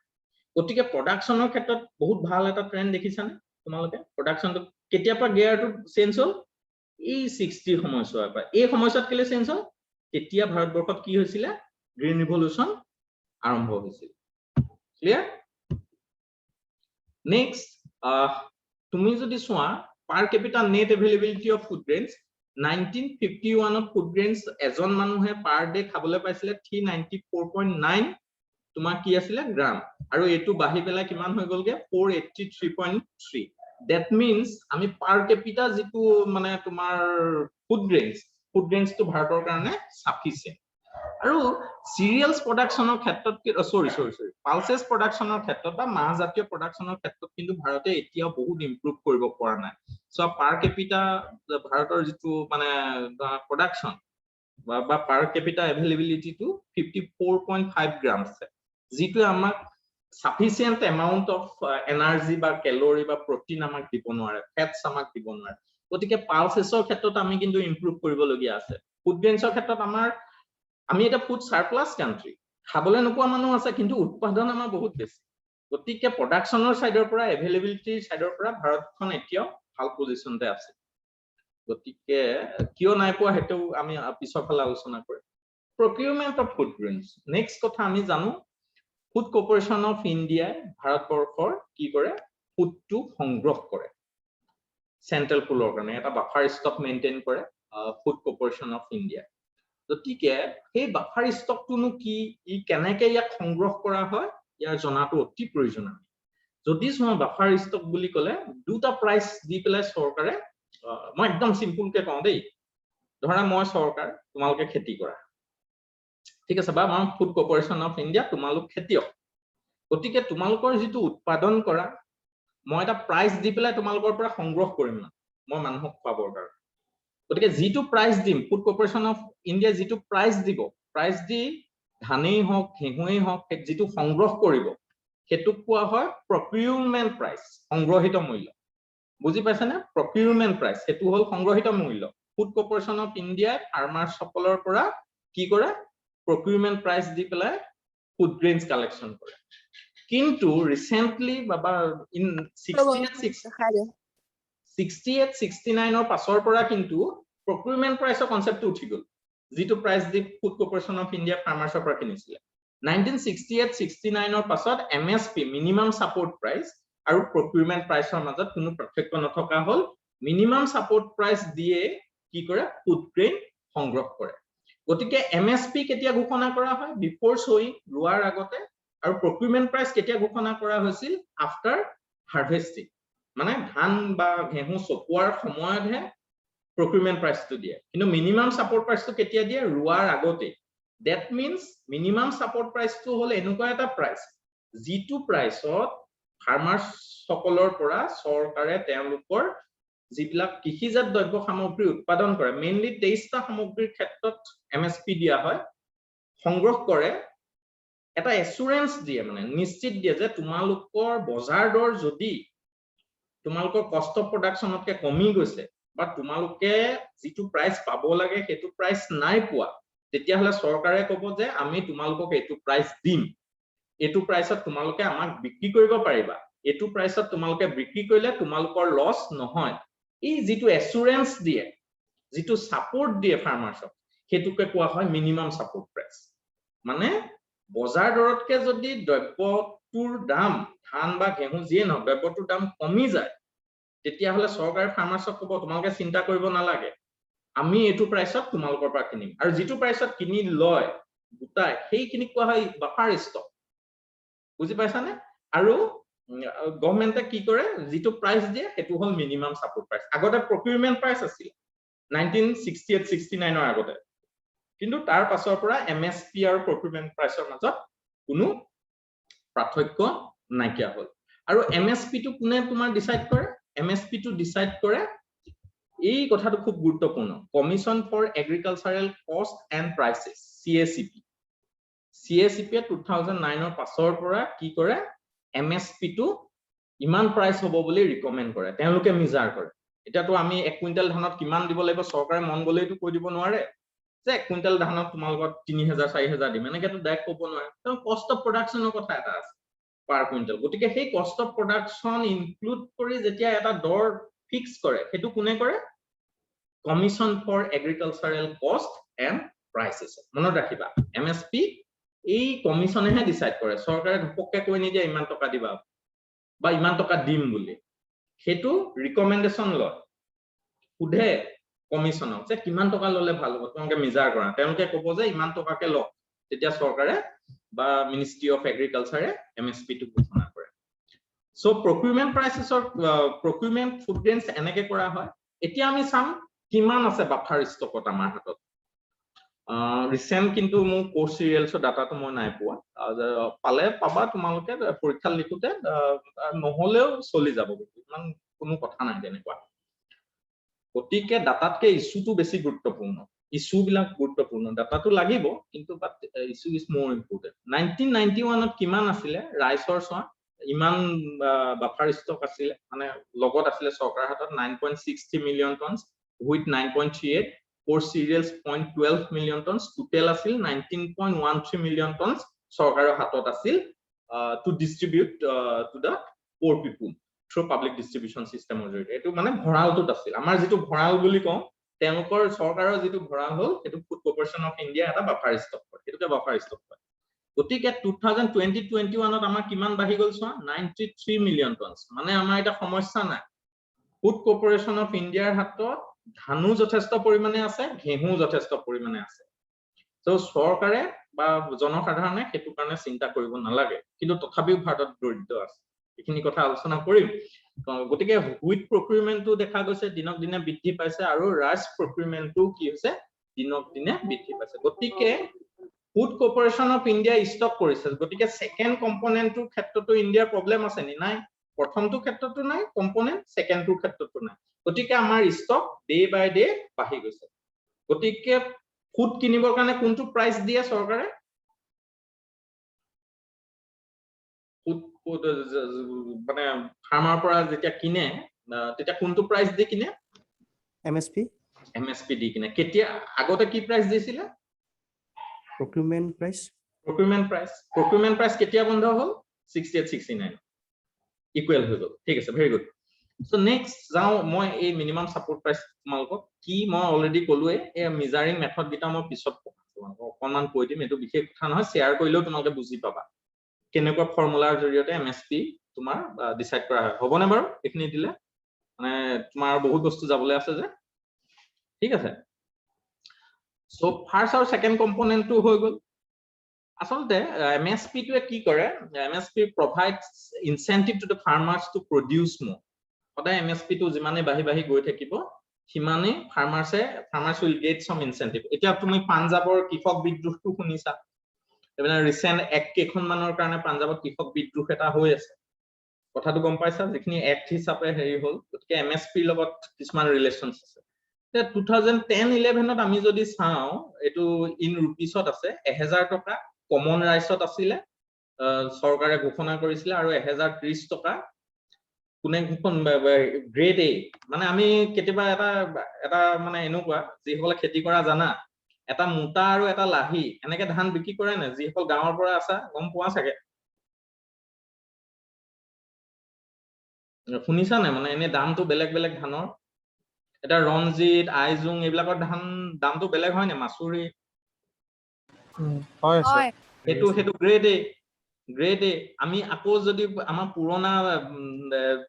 গতিকে প্ৰডাকশ্যনৰ ক্ষেত্ৰত বহুত ভাল এটা ট্ৰেন্ড দেখিছানে তোমালোকে প্ৰডাকশ্যনটো কেতিয়াবা গিয়াৰটো চেঞ্জ হ'ল এই 60 সময়ছোৱাৰ পৰা এই সময়ছোৱাত কেলে চেঞ্জ হ'ল তেতিয়া ভাৰতবৰ্ষত কি হৈছিল গ্ৰীণ ৰিভলিউচন আৰম্ভ হৈছিল ক্লিয়াৰ নেক্সট তুমি যদি চোৱা per capita net availability of food grains 1951 ত ফুড গ্ৰেইনছ এজন মানুহে পাৰ ডে খাবলৈ পাইছিলে 394.9 তোমাৰ কি আছিল গ্ৰাম আৰু এটো বাহি পেলা কিমান হৈ গলগে 483.3 that means আমি পাৰ ক্যাপিটা যেটো মানে তোমাৰ ফুড গ্ৰেইনছ তো ভাৰতৰ কাৰণে সাফিসিয়েন্ট আৰু সিৰিয়ালছ প্ৰডাকশ্যনৰ ক্ষেত্ৰত সৰি পালসেছ প্ৰডাকশ্যনৰ ক্ষেত্ৰত বা মাছ জাতীয় প্ৰডাকশ্যনৰ ক্ষেত্ৰত কিন্তু ভাৰতে এতিয়াও বহুত ইমপ্ৰুভ কৰিব পৰা নাই সো পাৰ ক্যাপিটা ভাৰতৰ যেটো মানে প্ৰডাকশ্যন বা পাৰ ক্যাপিটা এভেইলেবিলিটি টু 54.5 গ্ৰাম আছে যেটো আমাক sufficient amount of energy বা ক্যালোৰি বা প্ৰটিন আমাক দিব নোৱাৰে ফেটস আমাক দিব নোৱাৰে গতিকে পালসেছৰ ক্ষেত্ৰত আমি কিন্তু ইমপ্ৰুভ কৰিব লগিয়া আছে ফুড গ্ৰেইনছৰ ক্ষেত্ৰত আমাৰ আমি এটা ফুড সাৰপ্লাস কান্ট্ৰি খাবলৈ নোপোৱা মানুহ আছে কিন্তু উৎপাদন আমাৰ বহুত বেছি গতিকে প্ৰডাকশ্যনৰ সাইডৰ পৰা এভেইলেবিলিটিৰ সাইডৰ পৰা ভাৰতখন এতিয়াও ভাল পজিশনতে আছে গতিকে কিয় নাই পোৱা হেতু আমি পিছৰ ফালে আলোচনা কৰিম প্ৰকিউৰমেন্ট অফ ফুড গ্ৰেইনছ নেক্সট কথা আমি জানো ফুড কৰ্পোৰেচন অফ ইন্ডিয়া ভাৰতবৰ্ষৰ কি কৰে ফুডটো সংগ্ৰহ কৰে সেন্ট্ৰেল পুলৰ কাৰণে এটা বাফাৰ ষ্টক মেইনটেইন কৰে ফুড কৰ্পোৰেচন অফ ইন্ডিয়া গতিকে এই বাফাৰ ষ্টকটোনো কি ই কেনেকৈ ইয়াক সংগ্ৰহ কৰা হয় ইয়াৰ জনাটো অতি প্ৰয়োজনীয় যদি সময় বাফাৰ ষ্টক বুলি ক'লে দুটা প্ৰাইস দি পেলাই চৰকাৰে মই একদম সিম্পল কে কওঁ দেই ধৰা মই চৰকাৰ তোমালোকে খেতি কৰা ঠিক আছে বা মই ফুড কৰ্পোৰেচন অফ ইন্ডিয়া তোমালোক খেতিয়ক গতিকে তোমালোকৰ যেটো উৎপাদন কৰা মই এটা প্ৰাইস দি পেলাই তোমালোকৰ পৰা সংগ্ৰহ কৰিম না মই মানুহক পাবৰ কাৰণে গতিকে যেটো প্ৰাইস দিম ফুড কৰ্পোৰেচন অফ ইন্ডিয়া যেটো প্ৰাইস দিব প্ৰাইস দি ধানেই হওক ঘেঁহুৱেই হওক যেটো সংগ্ৰহ কৰিব হেতু কোৱা হয় প্ৰকিউৰমেন্ট প্ৰাইস সংগ্ৰহিত মূল্য বুজি পাইছানে প্ৰকিউৰমেন্ট প্ৰাইস হেতু হল সংগ্ৰহিত মূল্য food corporation of India farmer সকলৰ পৰা কি কৰে procurement price di pelai food grains collection kore kintu recently baba in 68-69 or pasor pora kintu procurement price of concept uthi gol jito price di food corporation of india farmers pora kinisile 1968-69 or pasot msp minimum support price aru procurement price or majot kunu perfect nothoka hol minimum support price die ki kore food grain সংগ্ৰহ কৰে গতিকে MSP কেতিয়া ঘোষণা কৰা হয় before সোইং ৰোৱাৰ আগতে আৰু প্ৰকিউৰমেন্ট প্ৰাইস কেতিয়া ঘোষণা কৰা হৈছিল আফটাৰ হাৰভেস্টিং মানে ধান বা ঘেঁহু চপোৱাৰ সময়তহে প্ৰকিউৰমেন্ট প্ৰাইসটো দিয়ে কিন্তু মিনিমাম সাপোৰ্ট প্ৰাইসটো কেতিয়া দিয়ে ৰোৱাৰ আগতে দ্যাট মিন্স মিনিমাম সাপোৰ্ট প্ৰাইসটো হল এনেকুৱা এটা প্ৰাইস যেটো প্ৰাইসত ফাৰ্মাৰ্স সকলৰ পৰা চৰকাৰে তেওঁলোকৰ যিবিলাক কৃষিজাত দ্ৰব্য সামগ্ৰী উৎপাদন কৰে মেইনলি 23টা সামগ্ৰীৰ ক্ষেত্ৰত এমএসপি দিয়া হয় সংগ্ৰহ কৰে এটা এসুৰেন্স দিয়ে মানে নিশ্চিত দিয়ে যে তোমালোকৰ বজাৰ দৰ যদি তোমালোকৰ কষ্ট প্ৰডাকশ্যনতকে কমি গৈছে বা তোমালোকে যেটো প্ৰাইস পাব লাগে হেতু প্ৰাইস নাই পোৱা তেতিয়া হলে চৰকাৰে ক'ব যে আমি তোমালোকক এটো প্ৰাইস দিম এটো প্ৰাইসত তোমালোকে আমাক বিক্ৰী কৰিব পাৰিবা এটো প্ৰাইসত তোমালোকে বিক্ৰী কৰিলে তোমালোকৰ লস নহয় এই যেটো এসুৰেন্স দিয়ে যেটো সাপোৰ্ট দিয়ে ফাৰ্মাৰ্সক হেতুকে কোৱা হয় মিনিমাম সাপোৰ্ট প্ৰাইস মানে বজাৰ দৰতকে যদি দ্ৰব্যটোৰ দাম ধান বা ঘেঁহু যিয়ে নহয় দ্ৰব্যটোৰ দাম কমি যায় তেতিয়া হলে চৰকাৰে ফাৰ্মাৰ্সক ক'ব তোমালোকে চিন্তা কৰিব নালাগে আমি এটো প্ৰাইসত তোমালোকৰ পৰা কিনিম আৰু যেটো প্ৰাইসত কিনি লয় গুটাই সেইখিনি কোৱা হয় বাফাৰ ষ্টক বুজি পাইছানে আৰু গভৰ্নমেন্টে কি কৰে যেটো প্ৰাইস দিয়ে হেতু হল মিনিমাম সাপোৰ্ট প্ৰাইস আগতে প্ৰকিউৰমেন্ট প্ৰাইস আছিল 1968-69 ৰ আগতে কিন্তু তাৰ পাছৰ পৰা এমএসপি আৰু প্ৰকিউৰমেন্ট প্ৰাইসৰ মাজত কোনো পাৰ্থক্য নাইকিয়া হল আৰু এমএসপি টো কোনে তোমাৰ ডিসাইড কৰে এমএসপি টো ডিসাইড কৰে এই কথাটো খুব গুৰুত্বপূৰ্ণ কমিশন ফৰ এগ্ৰিকালচাৰেল কষ্ট এণ্ড প্ৰাইসেস সিএসিপি CACP 2009 পাছৰ পৰা কি কৰে MSP টো ইমান প্ৰাইচ হ'ব বুলি ৰিকমেন্ড কৰে তেওঁলোকে মিজাৰ কৰে এতিয়াতো আমি 1 কুইন্টাল ধানত কিমান দিব লাগিব চৰকাৰে মন গলেইটো কৈ দিব নোৱাৰে যে 1 কুইন্টাল ধানত তোমালোকৰ 3000 4000 দিম এনেকেতো ডাইৰেক্ট ক'ব নোৱাৰে তো কষ্ট অফ প্ৰডাকচনৰ কথা এটা আছে পাৰ কুইন্টাল গতিকে সেই কষ্ট অফ প্ৰডাকচন ইনক্লুড কৰি যেতিয়া এটা দৰ ফিক্স কৰে সেইটো কোনে কৰে কমিশন ফৰ এগ্ৰিকালচাৰেল কষ্ট এণ্ড প্ৰাইচেছ মনত ৰাখিবা MSP এই কমিশনেহে ডিসাইড কৰে চৰকাৰে ধপককে কৈ নিদিয়ে ইমান টকা দিবা বা ইমান টকা দিম বুলি হেতু ৰিকমেন্ডেশন লয় উধে কমিশনক যে কিমান টকা ললে ভাল হ'ব তোমাকে মিজাৰ কৰা তেওঁলোকে ক'ব যে ইমান টকাকে ল তেতিয়া চৰকাৰে বা মিনিষ্ট্ৰি অফ এগ্ৰিকালচাৰে MSP টো ঘোষণা কৰে সো প্ৰকিউৰমেন্ট প্ৰাইচেছৰ প্ৰকিউৰমেন্ট ফুড গ্ৰেইনছ এনেকে কৰা হয় এতিয়া আমি চাম কিমান আছে বাফাৰ ষ্টকত আমাৰ হাতত ৰিসেন্ট কিন্তু মোৰ কোৰ্স সিৰিয়ালছৰ ডাটাটো মই নাই পোৱা পালে পাবা তোমালোকে পৰীক্ষা লিখোতে নহলেও চলি যাব ইমান কোনো কথা নাই তেনেকুৱা গতিকে ডাটাতকে ইস্যুটো বেছি গুৰুত্বপূৰ্ণ ইস্যু বিলাক গুৰুত্বপূৰ্ণ ডাটাটো লাগিব কিন্তু বাট ইস্যু ইজ মোৰ ইম্পৰ্টেন্ট 1991 ত কিমান আছিল ৰাইচৰ সোৱা ইমান বাফাৰ ষ্টক আছিল মানে লগত আছিল চৰকাৰৰ হাতত 9.63 million টনছ with 9.38 for cereals 0.12 million tons total আছিল 19.13 million tons চৰকাৰৰ হাতত আছিল to distribute to the poor people through public distribution system জৰিয়তে এটো মানে ভৰালটোত আছিল আমাৰ যেটো ভৰাল বুলি কওঁ তেওঁলোকৰ চৰকাৰৰ যেটো ভৰাল হল এটো ফুড কৰ্পোৰেচন অফ ইন্ডিয়া এটা বাফাৰ ষ্টক হয় এটোকে বাফাৰ ষ্টক হয় গতিকে 2020-21 ত আমাৰ কিমান বাঢ়ি গল সোৱা 93 মিলিয়ন টনছ মানে আমাৰ এটা সমস্যা নাই ফুড কৰ্পোৰেচন অফ ইন্ডিয়াৰ হাতত ধানু যথেষ্ট পৰিমাণে আছে ঘেহু যথেষ্ট পৰিমাণে আছে তো চৰকাৰে বা জনসাধাৰণে হেতু কাৰণে চিন্তা কৰিব নালাগে কিন্তু তথাপিও ভাৰতত দৰিদ্ৰ আছে এখিনি কথা আলোচনা কৰিম গতিকে হুইট প্ৰকিউৰমেন্টটো দেখা গৈছে দিনক দিনে বৃদ্ধি পাইছে আৰু ৰাইচ প্ৰকিউৰমেন্টটো কি হৈছে দিনক দিনে বৃদ্ধি পাইছে গতিকে food corporation of India stock কৰিছে গতিকে সেকেন্ড কম্পোনেন্টৰ ক্ষেত্ৰতো ইন্ডিয়াৰ প্ৰবলেম আছে নি নাই প্ৰথমটো ক্ষেত্ৰতো নাই কম্পোনেন্ট সেকেন্ডটো ক্ষেত্ৰতো নাই গতিকে আমাৰ ষ্টক ডে বাই ডে বাঢ়ি গৈছে গতিকে ফুড কিনিবৰ কাৰণে কোনটো প্ৰাইস দিয়ে চৰকাৰে ফুড মানে ফাৰ্মাৰ পৰা যেতিয়া কিনে তেতিয়া কোনটো প্ৰাইস দি কিনে MSP দি কিনে কেতিয়া আগতে কি প্ৰাইস দিছিলে procurement price procurement price কেতিয়া বন্ধ হল 68-69 ইকুৱেল হৈ গল ঠিক আছে ভেৰি গুড সো নেক্সট যাও মই এই মিনিমাম সাপোৰ্ট প্ৰাইস তোমালোকক কি মই অলৰেডি কলোৱে এই মেজাৰিং মেথড গিটা মই পিছত তোমালোকক অকমান কৈ দিম এটো বিশেষ কথা নহয় শেয়াৰ কৰিলেও তোমালোকে বুজি পাবা কেনেকুৱা ফৰ্মুলাৰ জৰিয়তে MSP তোমাৰ ডিসাইড কৰা হয় হবনে বাৰু এখিনি দিলে মানে তোমাৰ বহুত বস্তু যাবলৈ আছে যে ঠিক আছে সো ফাৰ্স্ট আৰু সেকেন্ড কম্পোনেন্টটো হৈ গল আসলতে MSP টোৱে কি কৰে MSP provides incentive to the farmers to produce more সদায় MSP টো যিমানে বাহি গৈ থাকিব সিমানে farmers will get some incentive এতিয়া তুমি পাঞ্জাবৰ কৃষক বিদ্ৰোহটো শুনিছা এবাৰ ৰিসেন্ট এক কেখন মানৰ কাৰণে পাঞ্জাবত কৃষক বিদ্ৰোহ এটা হৈ আছে কথাটো গম পাইছা যিখিনি এক্ট হিচাপে হেৰি হল গতিকে MSP লগত কিছুমান ৰিলেশনছ আছে 2010-11 ত আমি যদি চাও এটো ইন ৰুপিছত আছে 1000 টকা কমন ৰাইচত আছিল চৰকাৰে ঘোষণা কৰিছিল আৰু 1030 টকা কোনে গ্ৰেড এ মানে আমি কেতিয়াবা এটা মানে এনেকুৱা যিসকলে খেতি কৰা জানা এটা মুটা আৰু এটা লাহি এনেকে ধান বিক্ৰী কৰে না যিসকল গাঁৱৰ পৰা আছে গম পোৱা চাগে শুনিছা না মানে এনে দামটো বেলেগ বেলেগ ধানৰ এটা ৰঞ্জিত আইজুং এইবিলাকৰ ধান দামটো বেলেগ হয় না মাছুৰি হয় হয় হেতু গ্ৰেড এ আমি আকৌ যদি আমাৰ পুৰণা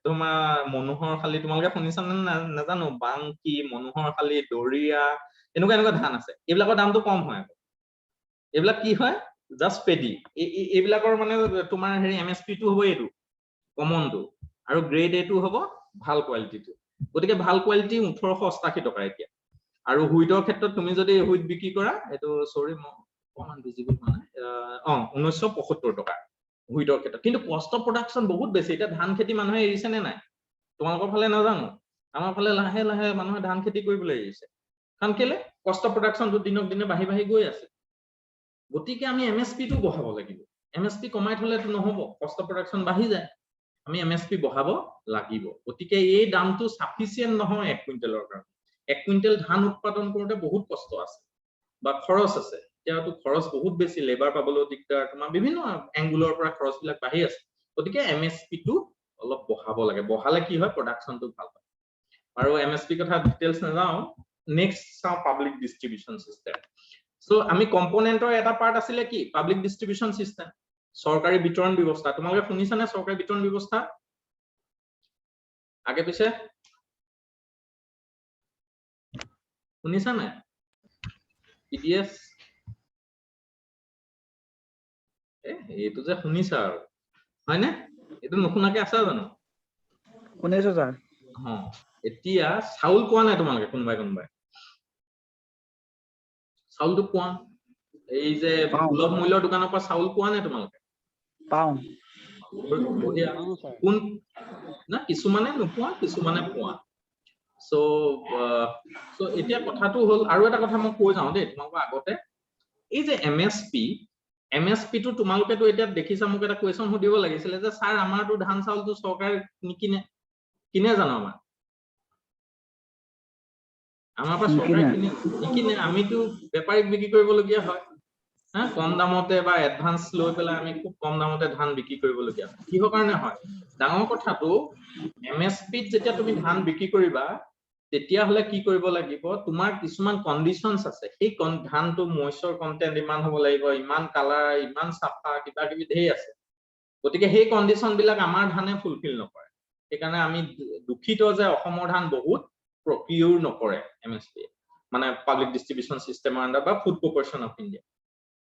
তোমাৰ মনোহৰ খালি তোমালোকে শুনিছা নে নাজানো বাংকি মনোহৰ খালি দৰিয়া এনেকুৱা ধান আছে এইবিলাকৰ দামটো কম হয় এইবিলাক কি হয় জাস্ট পেডি এইবিলাকৰ মানে তোমাৰ হেৰি MSP টো হ'ব এইটো কমনটো আৰু গ্ৰেড এ টো হ'ব ভাল কোৱালিটিটো গতিকে ভাল কোৱালিটি 1880 টকা এতিয়া আৰু হুইটৰ ক্ষেত্ৰত তুমি যদি হুইট বিক্ৰী কৰা এটো সৰি অকমান ভিজিবল মানে 1975 টকা হুইটৰ ক্ষেত্ৰত কিন্তু কষ্ট অফ প্ৰডাকচন বহুত বেছি এটা ধান খেতি মানুহে এৰিছে নে নাই তোমালোকৰ ফালে নাজানো আমাৰ ফালে লাহে লাহে মানুহে ধান খেতি কৰিবলৈ এৰিছে কাৰণ কেলে কষ্ট অফ প্ৰডাকচনটো দিনক দিনে বাঢ়ি গৈ আছে গতিকে আমি এমএসপি টো বঢ়াব লাগিব এমএসপি কমাই থলেতো নহব কষ্ট প্ৰডাকশন বাঢ়ি যায় আমি এমএসপি বঢ়াব লাগিব গতিকে এই দামটো সাফিসিয়েন্ট নহয় 1 কুইন্টেলৰ কাৰণে 1 কুইন্টেল ধান উৎপাদন কৰোতে বহুত কষ্ট আছে বা খৰচ আছে এতিয়াতো খৰচ বহুত বেছি লেবাৰ পাবলৈ দিগদাৰ তোমাৰ বিভিন্ন এংগুলৰ পৰা খৰচ বিলাক বাঢ়ি আছে গতিকে এমএসপি টো অলপ বঢ়াব লাগে বঢ়ালে কি হয় প্ৰডাকশনটো ভাল হয় আৰু এমএসপি কথা ডিটেইলছ নাযাও নেক্সট চাও পাব্লিক ডিস্ট্ৰিবিউশন সিস্টেম সো আমি কম্পোনেন্টৰ এটা পাৰ্ট আছিলে কি পাব্লিক ডিস্ট্ৰিবিউশন সিস্টেম সৰকাৰি বিতৰণ ব্যৱস্থা তোমালোকে শুনিছানে সৰকাৰি বিতৰণ ব্যৱস্থা আগে পিছে শুনিছা নাই পিডিএস এইটো যে শুনিছা আৰু হয় না এইটো নুশুনাকে আছা জানো শুনিছো স্যাৰ এতিয়া চাউল কোৱা নাই তোমালোকে কোনবাই চাউলটো কোৱা এই যে সুলভ মূল্যৰ দোকানৰ পৰা চাউল কোৱা নাই তোমালোকে পাও বঢ়িয়া কোন না কিছুমানে নোপোৱা কিছুমানে পোৱা সো এতিয়া কথাটো হল আৰু এটা কথা মই কৈ যাওঁ দেই তোমালোকৰ আগতে এই যে এমএসপি টো তোমালোকেতো এতিয়া দেখিছা মোক এটা কোৱেশ্চন সুধিব লাগিছিল যে স্যাৰ আমাৰটো ধান চাউলটো চৰকাৰে কিনে জানো আমাৰ পৰা চৰকাৰে কিনে আমিতো বেপাৰীক বিক্ৰী কৰিবলগীয়া হয় কম দামতে বা এডভান্স লৈ পেলাই আমি খুব কম দামতে ধান বিক্ৰী কৰিবলগীয়া হয় কিহৰ কাৰণে হয় ডাঙৰ কথাটো এমএসপি যেতিয়া তুমি ধান বিক্ৰী কৰিবা তেতিয়া হলে কি কৰিব লাগিব তোমাৰ কিছুমান কন্ডিশনছ আছে সেই ধানটো ময়শ্চাৰ কন্টেন্ট ইমান হ'ব লাগিব ইমান কালাৰ ইমান সাফা কিবা কিবি ধেই আছে গতিকে সেই কন্ডিশন বিলাক আমাৰ ধানে ফুলফিল নকৰে সেইকাৰণে আমি দুখিত যে অসমৰ ধান বহুত প্ৰকিউৰ নকৰে এমএসপি মানে পাব্লিক ডিস্ট্ৰিবিউশন সিস্টেমৰ আন্ডাৰ বা ফুড কৰ্পোৰেচন অফ ইণ্ডিয়া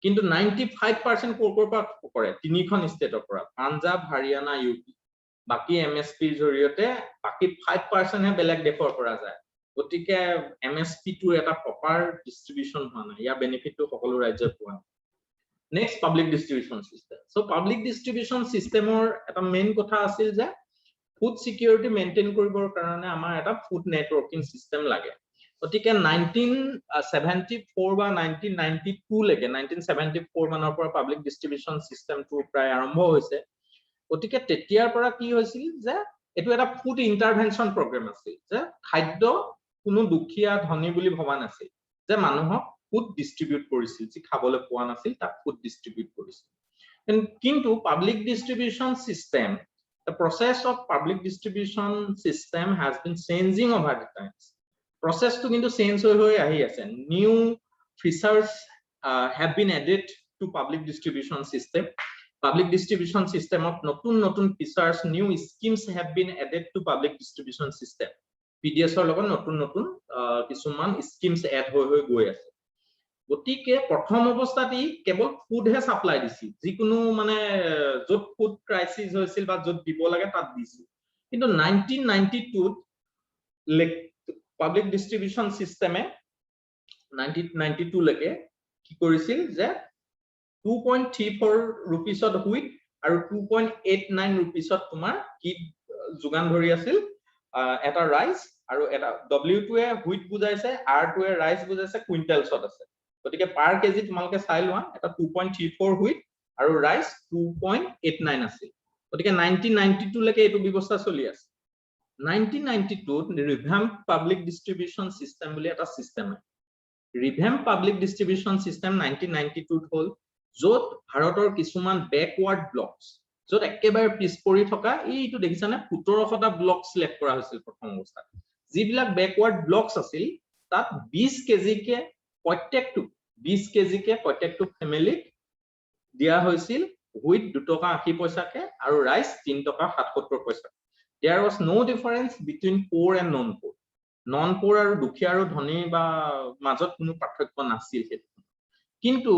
কিন্তু 95% কোৰ পৰা কৰে তিনিখন ষ্টেটৰ পৰা পাঞ্জাব হাৰিয়ানা ইউপি বাকি এমএসপিৰ জৰিয়তে বাকি 5% হে বেলেগ দেশৰ পৰা যায় গতিকে এমএসপি টো এটা প্ৰপাৰ ডিস্ট্ৰিবিউশন হোৱা নাই ইয়াৰ বেনিফিটটো সকলো ৰাজ্যই পোৱা নাই next public distribution system so public distribution সিস্টেমৰ এটা মেইন কথা আছিল যে ফুড সিকিউৰিটি মেইনটেইন কৰিবৰ কাৰণে আমাৰ এটা ফুড নেটৱৰ্কিং সিস্টেম লাগে গতিকে 1974 বা 1992 লৈকে 1974 মানৰ পৰা পাব্লিক ডিস্ট্ৰিবিউশন সিস্টেমটো প্ৰায় আৰম্ভ হৈছে গতিকে তেতিয়াৰ পৰা কি হৈছিল যে এটো এটা ফুড ইন্টাৰভেনশন প্ৰগ্ৰাম আছিল যে খাদ্য কোনো দুখীয়া ধনী বুলি ভবা নাছিল যে মানুহক ফুড ডিস্ট্ৰিবিউট কৰিছিল যি খাবলৈ পোৱা নাছিল তাক ফুড ডিস্ট্ৰিবিউট কৰিছিল কিন্তু public distribution system the process of public distribution system has been changing over the times process to kintu change hoi ahi ase new features have been added to public distribution system of notun features new schemes have been added to public distribution system pds or logon notun kisuman schemes add hoi goi ase গতিকে প্ৰথম অৱস্থাতেই কেৱল food হে supply দিছিল যিকোনো মানে যত food crisis হৈছিল বা যত দিব লাগে তাত দিছিল কিন্তু 1992 পাব্লিক ডিস্ট্ৰিবিউশন সিস্টেমে 1992 লৈকে কি কৰিছিল যে 2.34 rupeesত হুইট আৰু 2.89 rupeesত তোমাৰ কি যোগান ধৰি আছিল এটা ৰাইস আৰু এটা w2 এ হুইট বুজাইছে r2 এ ৰাইস বুজাইছে কুইন্টালছত আছে গতিকে পাৰ কেজি তোমালকে চাই লোৱা এটা 2.34 হুইট আৰু ৰাইস 2.89 আছিল গতিকে 1992 লৈকে এটো ব্যৱস্থা চলি আছে 1992 ৰিভ্যাম্প পাব্লিক ডিস্ট্ৰিবিউশন সিস্টেম বুলি এটা সিস্টেম আছে ৰিভ্যাম্প পাব্লিক ডিস্ট্ৰিবিউশন সিস্টেম 1992 হল যত ভাৰতৰ কিছুমান ব্যাকওয়াৰ্ড ব্লকস যত একেবাৰে পিছপৰি থকা এইটো দেখিছানে 1700টা ব্লক সিলেক্ট কৰা হৈছিল প্ৰথম অৱস্থাত যিবিলাক ব্যাকওয়াৰ্ড ব্লকস আছিল তাত 20 কেজি কে প্ৰত্যেকটো 20 কেজি কে প্ৰত্যেকটো ফ্যামিলিক দিয়া হৈছিল হুইট 2 টকা 80 পইচাকে আৰু ৰাইস 3 টকা 77 পইচা there was no difference between poor and non poor আৰু দুখীয়া আৰু ধনী বা মাজত কোনো পাৰ্থক্য নাছিল কিন্তু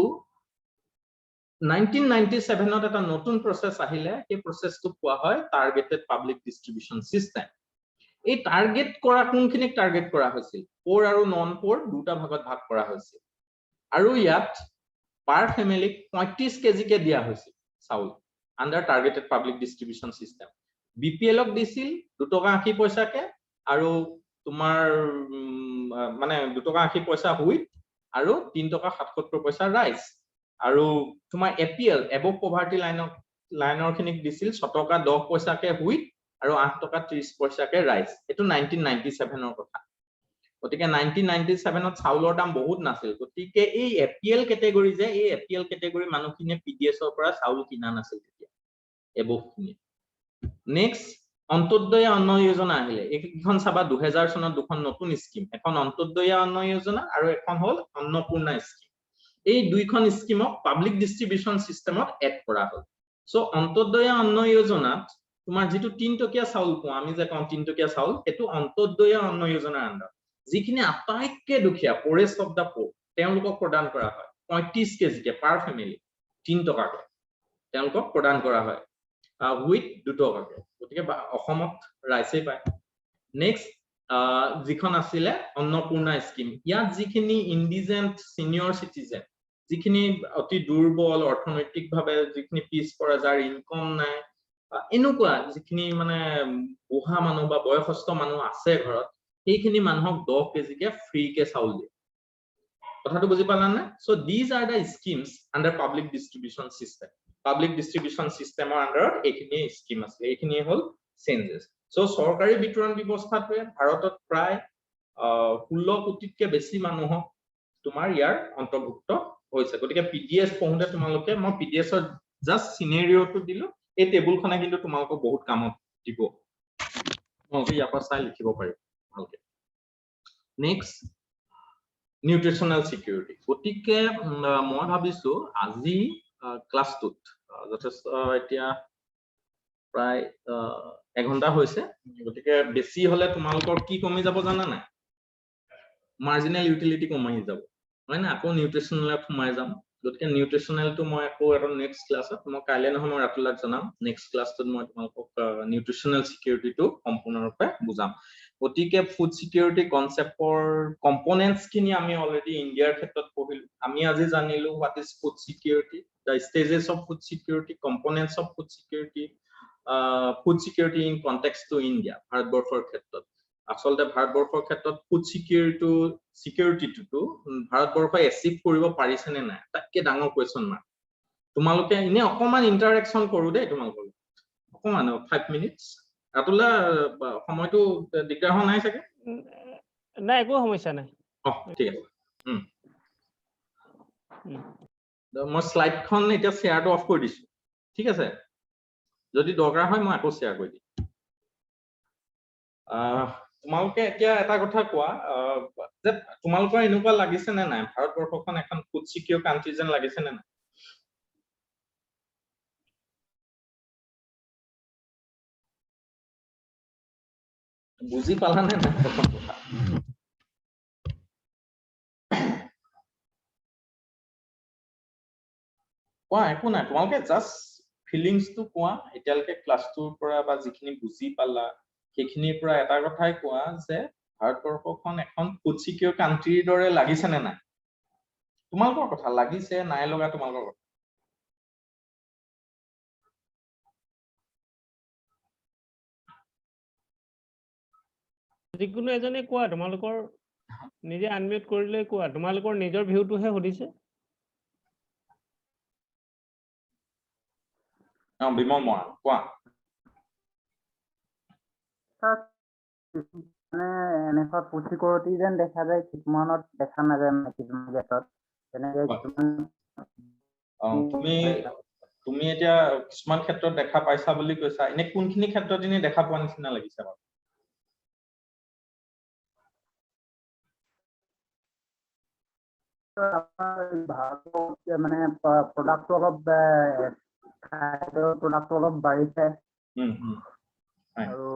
1997 ত এটা নতুন প্ৰসেস আহিলে এই প্ৰসেসটো কোৱা হয় টাৰ্গেটেড পাব্লিক ডিস্ট্ৰিবিউশন সিস্টেম এই টাৰ্গেট কৰা কোনখিনিক টাৰ্গেট কৰা হৈছিল পোৰ আৰু নন পোৰ দুটা ভাগত ভাগ কৰা হৈছিল আৰু ইয়াত পাৰ ফ্যামিলিক 35 কেজি কে দিয়া হৈছিল চাউল under targeted public distribution system বিপিএলক দিছিল 2 টকা 80 পইচাকে আৰু তোমাৰ মানে 2 টকা 80 পইচা হুইট আৰু 3 টকা 77 পইচা ৰাইস আৰু তোমাৰ এপিএল এবভ পভাৰ্টি লাইনৰ খিনিক দিছিল 6 টকা 10 পইচাকে হুইট আৰু 8 টকা 30 পইচাকে ৰাইচ এটো 1997 ৰ কথা গতিকে 1997 ত চাউলৰ দাম বহুত নাছিল গতিকে এই এপিএল ক্যাটেগৰী যে এই এপিএল ক্যাটেগৰী মানুহখিনিয়ে পিডিএছ ৰ পৰা চাউল কিনা নাছিল তেতিয়া এবভ খিনি নেক্সট অন্তোদয় অন্ন যোজনা আহিলে এইখন চাবা 2000 চনত দুখন নতুন স্কিম এখন অন্তোদয় অন্ন যোজনা আৰু এখন হল অন্নপূৰ্ণা স্কিম এই দুইখন স্কিমক পাব্লিক ডিস্ট্ৰিবিউশন সিস্টেমত এড কৰা হ'ল সো অন্তোদয় অন্ন যোজনাত তোমাৰ যেটো 3 টকীয়া চাউল পোৱা আমি যে কম 3 টকীয়া চাউল এটো অন্তোদয় অন্ন যোজনাৰ আন্ডাৰ যিখিনি আটাইতকৈ দুখীয়া পৰেষ্ট অফ দা পোৰ তেওঁলোকক প্ৰদান কৰা হয় 35 কেজিকে পাৰ ফ্যামিলি 3 টকাকে তেওঁলোকক প্ৰদান কৰা হয় হুইট 2 টকাকে গতিকে অসমত ৰাইসে পায় নেক্সট যিখন আছিলে অন্নপূৰ্ণা স্কিম ইয়াত যিখিনি ইন্ডিজেন্ট সিনিয়ৰ সিটিজেন যিখিনি অতি দুৰ্বল অৰ্থনৈতিকভাৱে যিখিনি পিছপৰা যাৰ ইনকাম নাই এনেকুৱা যিখিনি মানে বুঢ়া মানুহ বা বয়সস্থ মানুহ আছে ঘৰত সেইখিনি মানুহক 10 কেজিকে ফ্ৰীকে চাউল দিয়ে কথাটো বুজি পালানে so these are the schemes under public distribution system public distribution সিস্টেমৰ আন্ডাৰত এইখিনি স্কিম আছে এইখিনি হল চেঞ্জেস সো সৰকাৰি বিতৰণ ব্যৱস্থাটোৱে ভাৰতত প্ৰায় 16 কোটিতকৈ বেছি মানুহক তোমাৰ ইয়াৰ অন্তৰ্ভুক্ত হৈছে গতিকে পিডিএছ পঢ়োতে তোমালোকে মই পিডিএছ ৰ জাস্ট সিনাৰিওটো দিলো এই টেবুলখনে কিন্তু তোমালোকক বহুত কামত দিব তোমালোকে ইয়াৰ পৰা চাই লিখিব পাৰিবা ভালকে নেক্সট নিউট্ৰিশনাল সিকিউৰিটি গতিকে মই ভাবিছো আজি ক্লাছটোত যথেষ্ট এতিয়া প্ৰায় 1 ঘন্টা হৈছে গতিকে বেছি হলে তোমালোকৰ কি কমি যাব জানা নাই মাৰ্জিনাল ইউটিলিটি কমি যাব হয় না আকৌ নিউট্ৰিশনালত সোমাই যাম গতিকে নিউট্ৰিশনালটো মই আকৌ এটা নেক্সট ক্লাছত মই কাইলে নহয় মই ৰাতুলাক জনাম নেক্সট ক্লাছটোত মই তোমালোকক নিউট্ৰিশনাল সিকিউৰিটিটো সম্পূৰ্ণৰূপে বুজাম গতিকে ফুড সিকিউৰিটি কনসেপ্টৰ কম্পোনেন্টস খিনি আমি অলৰেডি ইণ্ডিয়াৰ ক্ষেত্ৰত পঢ়িলো আমি আজি জানিলো what is food security the stages of food security components of food security in context to India ভাৰতবৰ্ষৰ ক্ষেত্ৰত আসলতে ভাৰতবৰ্ষৰ ক্ষেত্ৰত ফুড সিকিউৰিটিটো ভাৰতবৰ্ষই এচিভ কৰিব পাৰিছে নে নাই তাতকে ডাঙৰ কোৱেশ্চন মাৰ্ক তোমালোকে ইনে অকমান ইন্টাৰেকশন কৰো দেই তোমালোকৰ অকমান 5 মিনিটস ৰাতুলা সময়টো দিগদাৰ হোৱা নাই চাগে নাই একো সমস্যা নাই ঠিক আছে মই স্লাইডখন এতিয়া শেয়াৰটো অফ কৰি দিছো ঠিক আছে যদি দৰকাৰ হয় মই আকৌ শেয়াৰ কৰি দিম তোমালোকে এতিয়া এটা কথা কোৱা যে তোমালোকৰ এনেকুৱা লাগিছে নে নাই ভাৰতবৰ্ষখন এখন ফুড সিকিউৰ কান্ট্ৰি যেন লাগিছে নে নাই বুজি পালা নে নাই প্ৰথম কথা কোৱা একো নাই তোমালোকে জাস্ট ফিলিংছটো কোৱা এতিয়ালৈকে ক্লাছটোৰ পৰা বা যিখিনি বুজি পালা সেইখিনিৰ পৰা এটা কথাই কোৱা যে ভাৰতবৰ্ষখন এখন ফুড সিকিউৰ কান্ট্ৰিৰ দৰে লাগিছে নে নাই তোমালোকৰ কথা লাগিছে নাই লগা তোমালোকৰ কথা যিকোনো এজনে কোৱা তোমালোকৰ নিজে আনমিউট কৰিলে কোৱা তোমালোকৰ নিজৰ ভিউটোহে সুধিছে বিমল মৰা কোৱা মানে এনেকুৱা ফুড সিকিউৰিটি যেন দেখা যায় কিছুমানত দেখা নাযায় কিছুমান ক্ষেত্ৰত তেনেকে কিছুমান তুমি এতিয়া কিছুমান ক্ষেত্ৰত দেখা পাইছা বুলি কৈছা এনে কোনখিনি ক্ষেত্ৰত এনে দেখা পোৱা নিচিনা লাগিছে বাৰু মানে প্ৰডাক্টটো অলপ বাঢ়িছে আৰু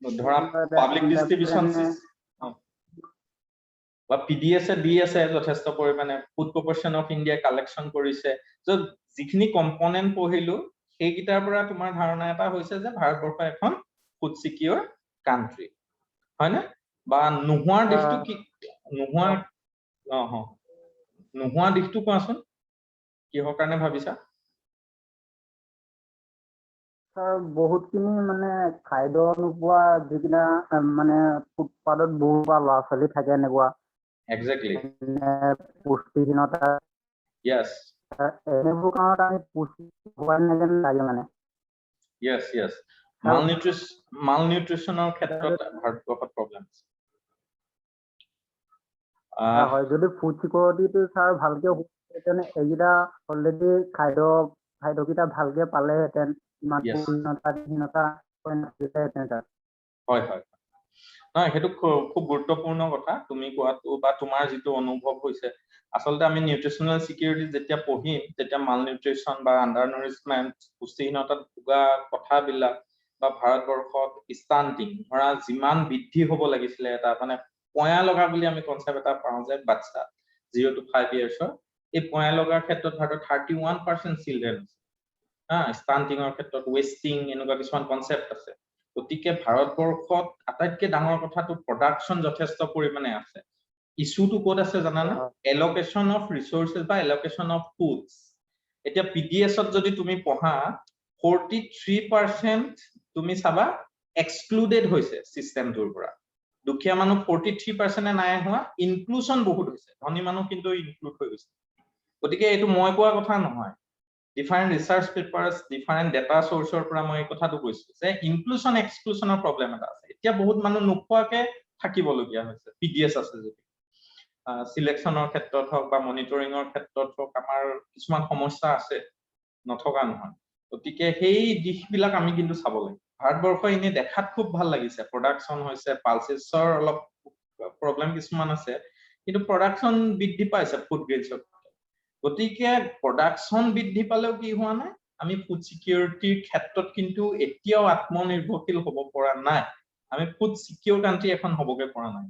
ধৰা পাব্লিক ডিস্ট্ৰিবিউশন বা পিডিএছ দি আছে যথেষ্ট পৰিমাণে food corporation of India collection কৰিছে তো যিখিনি কম্পোনেন্ট পঢ়িলো সেইকেইটাৰ পৰা তোমাৰ ধাৰণা এটা হৈছে যে ভাৰতবৰ্ষ এখন ফুড সিকিউৰ কান্ট্ৰি হয় না বা নোহোৱাৰ দিশটো কি নোহোৱা দিশটো কোৱাচোন কিহৰ কাৰণে ভাবিছা ছাৰ বহুতখিনি মানে খাদ্য নোপোৱা যিকেইটা মানে ফুটপাথত বহু বা ল'ৰা ছোৱালী থাকে এনেকুৱা এক্সেক্টলি পুষ্টিহীনতা য়েছ এনেবোৰ কাৰণত আমি পুষ্টি হোৱা নাই যেন লাগে মানে য়েছ য়েছ মালনিউট্ৰিচনৰ ক্ষেত্ৰত ভাৰতবৰ্ষত প্ৰব্লেম আছে হয় যদি ফুড চিকিউৰিটিটো ছাৰ ভালকে হ'লহেঁতেন এইকেইটা অলৰেডি খাদ্যকেইটা ভালকে পালেহেঁতেন ইমান Yes. পুষ্টিহীনতা নাছিলেহেঁতেন ছাৰ হয় হয় নহয় সেইটো খুব গুৰুত্বপূৰ্ণ কথা তুমি কোৱাটো বা তোমাৰ যিটো অনুভৱ হৈছে আচলতে আমি নিউট্ৰিচনেল সিকিউৰিটি যেতিয়া পঢ়িম তেতিয়া মালনিউট্ৰিচন বা আন্ডাৰ নাৰিশমেন্ট পুষ্টিহীনতাত ভোগা কথাবিলাক বা ভাৰতবৰ্ষত ষ্টান্টিং ধৰা যিমান বৃদ্ধি হ'ব লাগিছিলে এটা মানে পয়া লগা বুলি আমি কনসেপ্ট এটা পাওঁ যে বাচ্চা 0 to 5 ইয়াৰ্ছৰ এই পয়া লগাৰ ক্ষেত্ৰত ভাৰতত 31% চিলড্ৰেন ষ্টান্টিঙৰ ক্ষেত্ৰত ৱেষ্টিং এনেকুৱা কিছুমান কনসেপ্ট আছে গতিকে ভাৰতবৰ্ষত আটাইতকৈ ডাঙৰ কথাটো প্ৰডাকশন যথেষ্ট পৰিমাণে আছে ইস্যুটো ক'ত আছে জানানে এলোকেশন অফ ৰিসোৰ্সেস বা এলোকেশন অফ ফুডস এতিয়া পিডিএছত যদি তুমি পঢ়া 43% তুমি চাবা এক্সক্লুডেড হৈছে সিস্টেমটোৰ পৰা দুখীয়া মানুহ 43% নাই হোৱা ইনক্লুশন বহুত হৈছে ধনী মানুহ কিন্তু ইনক্লুড হৈ গৈছে গতিকে এইটো মই কোৱা কথা নহয় ডিফাৰেন্ট ৰিসাৰ্চ পেপাৰস ডিফাৰেন্ট ডেটা সোৰ্সৰ পৰা মই এই কথাটো কৈছো যে ইনক্লুশন এক্সক্লুশনৰ প্ৰবলেম এটা আছে এতিয়া বহুত মানুহ নোখোৱাকে থাকিবলগীয়া হৈছে পিডিএছ আছে যদি সিলেকশনৰ ক্ষেত্ৰত হওক বা মনিটৰিঙৰ ক্ষেত্ৰত হওক আমাৰ কিছুমান সমস্যা আছে নথকা নহয় গতিকে সেই দিশবিলাক আমি কিন্তু চাব লাগে ভাৰতবৰ্ষ এনে দেখাত খুব ভাল লাগিছে প্ৰডাকশন হৈছে পালসেছৰ অলপ প্ৰবলেম কিছুমান আছে কিন্তু প্ৰডাকশন বৃদ্ধি পাইছে ফুড গ্ৰেডছৰ গতিকে প্ৰডাকশন বৃদ্ধি পালেও কি হোৱা নাই আমি ফুড সিকিউৰিটিৰ ক্ষেত্ৰত কিন্তু এতিয়াও আত্মনিৰ্ভৰশীল হ'ব পৰা নাই আমি ফুড সিকিউৰ কান্ট্ৰি এখন হ'বগে পৰা নাই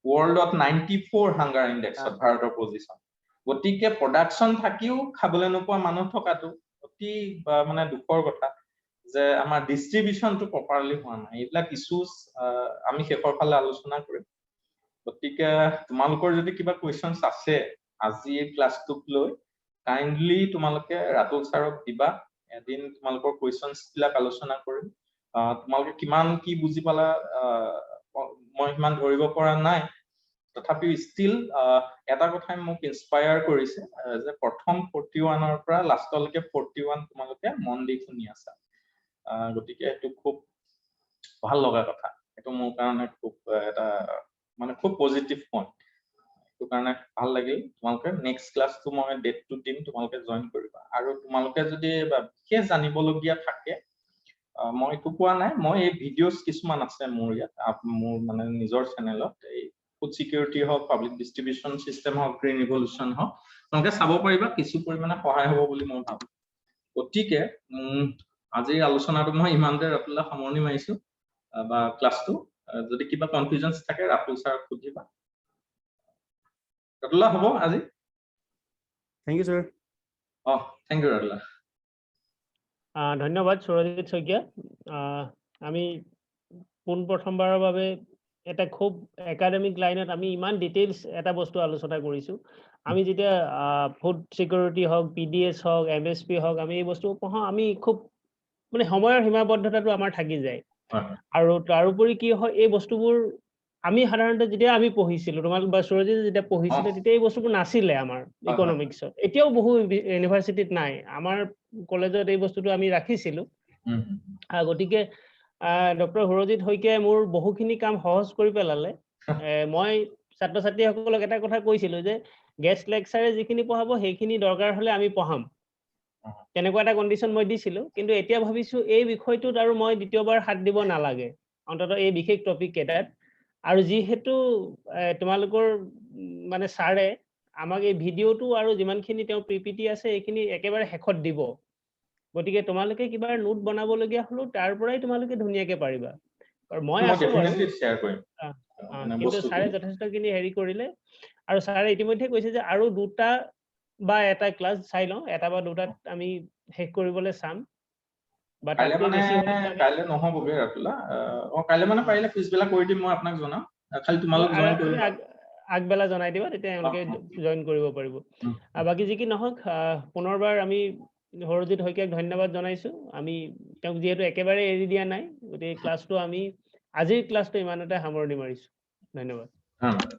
ওয়াৰ্ল্ডত 94 হাংগাৰ ইনডেক্সত ভাৰতৰ পজিশন গতিকে প্ৰডাকশন থাকিও খাবলৈ নোপোৱা মানুহ থকাটো অতি মানে দুখৰ কথা যে আমাৰ ডিস্ট্ৰিবিউশনটো প্ৰপাৰলি হোৱা নাই এইবিলাক ইস্যুজ আমি শেষৰ ফালে আলোচনা কৰিম গতিকে তোমালোকৰ যদি কিবা কোৱেশ্চনছ আছে আজি এই ক্লাছটোক লৈ কাইন্ডলি তোমালোকে ৰাতুল ছাৰক দিবা এদিন তোমালোকৰ কোৱেশ্চনছ বিলাক আলোচনা কৰিম তোমালোকে কিমান কি বুজি পালা মই ইমান ধৰিব পৰা নাই তথাপি ষ্টিল এটা কথাই মোক ইনস্পায়াৰ কৰিছে যে প্ৰথম 41ৰ পৰা লাষ্টলৈকে 41 তোমালোকে মন দি শুনি আছা গতিকে এইটো খুব ভাল লগা কথা এইটো মোৰ কাৰণে খুব এটা মানে খুব পজিটিভ পইণ্ট এইটো কাৰণে ভাল লাগিল তোমালোকে নেক্সট ক্লাছটো মই ডেটটো দিম তোমালোকে জয়েন কৰিবা আৰু তোমালোকে যদি বিশেষ জানিবলগীয়া থাকে মই এইটো কোৱা নাই মই এই ভিডিঅ'ছ কিছুমান আছে মোৰ ইয়াত মোৰ মানে নিজৰ চেনেলত এই ফুড সিকিউৰিটি হওক পাব্লিক ডিস্ট্ৰিবিউশন সিস্টেম হওক গ্ৰীণ ৰিভলিউশন হওক তোমালোকে চাব পাৰিবা কিছু পৰিমাণে সহায় হ'ব বুলি মই ভাবো গতিকে আজিৰ আলোচনাটো মই ইমানতে ৰাতুলক সামৰণি মাৰিছো বা ক্লাছটো যদি কিবা কনফিউজনছ থাকে ৰাতুল ছাৰক সুধিবা ৰাতুল হ'ব আজি Thank you, sir. Thank you Ratul ধন্যবাদ সুৰজিত শইকীয়া আমি পোনপ্ৰথমবাৰৰ বাবে এটা খুব একাডেমিক লাইনত আমি ইমান ডিটেইলছ এটা বস্তু আলোচনা কৰিছো আমি যেতিয়া ফুড সিকিউৰিটি হওক পিডিএছ হওক এমএছপি হওক আমি এই বস্তু পঢ়া আমি খুব মানে সময়ৰ সীমাবদ্ধতাটো আমাৰ থাকি যায় আৰু তাৰোপৰি কি হয় এই বস্তুবোৰ আমি সাধাৰণতে যেতিয়া আমি পঢ়িছিলো তোমালোক বা সুৰজিত যেতিয়া পঢ়িছিলে তেতিয়া এই বস্তুবোৰ নাছিলে আমাৰ ইকনমিক্সত এতিয়াও বহু ইউনিভাৰ্চিটিত নাই আমাৰ কলেজত এই বস্তুটো আমি ৰাখিছিলো গতিকে ডক্টৰ সুৰজিত শইকীয়াই মোৰ বহুখিনি কাম সহজ কৰি পেলালে মই ছাত্ৰ ছাত্ৰীসকলক এটা কথা কৈছিলো যে গেষ্ট লেকচাৰে যিখিনি পঢ়াব সেইখিনি দৰকাৰ হলে আমি পঢ়াম তেনেকুৱা এটা কণ্ডিশ্যন মই দিছিলো কিন্তু এতিয়া ভাবিছো এই বিষয়টোত আৰু মই দ্বিতীয়বাৰ হাত দিব নালাগে অন্ততঃ এই বিশেষ টপিক কেইটাত আৰু যিহেতু তোমালোকৰ মানে ছাৰে আমাক এই ভিডিঅ'টো আৰু যিমানখিনি তেওঁ পিপিটি আছে এইখিনি একেবাৰে শেষত দিব গতিকে তোমালোকে কিবা নোট বনাবলগীয়া হলেও তাৰ পৰাই তোমালোকে ধুনীয়াকে পাৰিবা আৰু মই আছো বাৰু কিন্তু ছাৰে যথেষ্টখিনি হেৰি কৰিলে আৰু ছাৰে ইতিমধ্যে কৈছে যে আৰু দুটা বা এটা ক্লাছ চাই লওঁ এটা বা দুটাত আমি শেষ কৰিবলৈ চাম বা তাতকৈ বেছি কাইলে নহবগে ৰাতুল কাইলে মানে পাৰিলে পিছবেলা কৰি দিম মই আপোনাক জনাম খালি তোমালোক জয়েন কৰিবা আগবেলা জনাই দিবা তেতিয়া তেওঁলোকে জয়েন কৰিব পাৰিব বাকি যি কি নহওক পুনৰবাৰ আমি সুৰজিত শইকীয়াক ধন্যবাদ জনাইছো আমি তেওঁক যিহেতু একেবাৰে এৰি দিয়া নাই গতিকে ক্লাছটো আমি আজিৰ ক্লাছটো ইমানতে সামৰণি মাৰিছো ধন্যবাদ ধন্যবাদ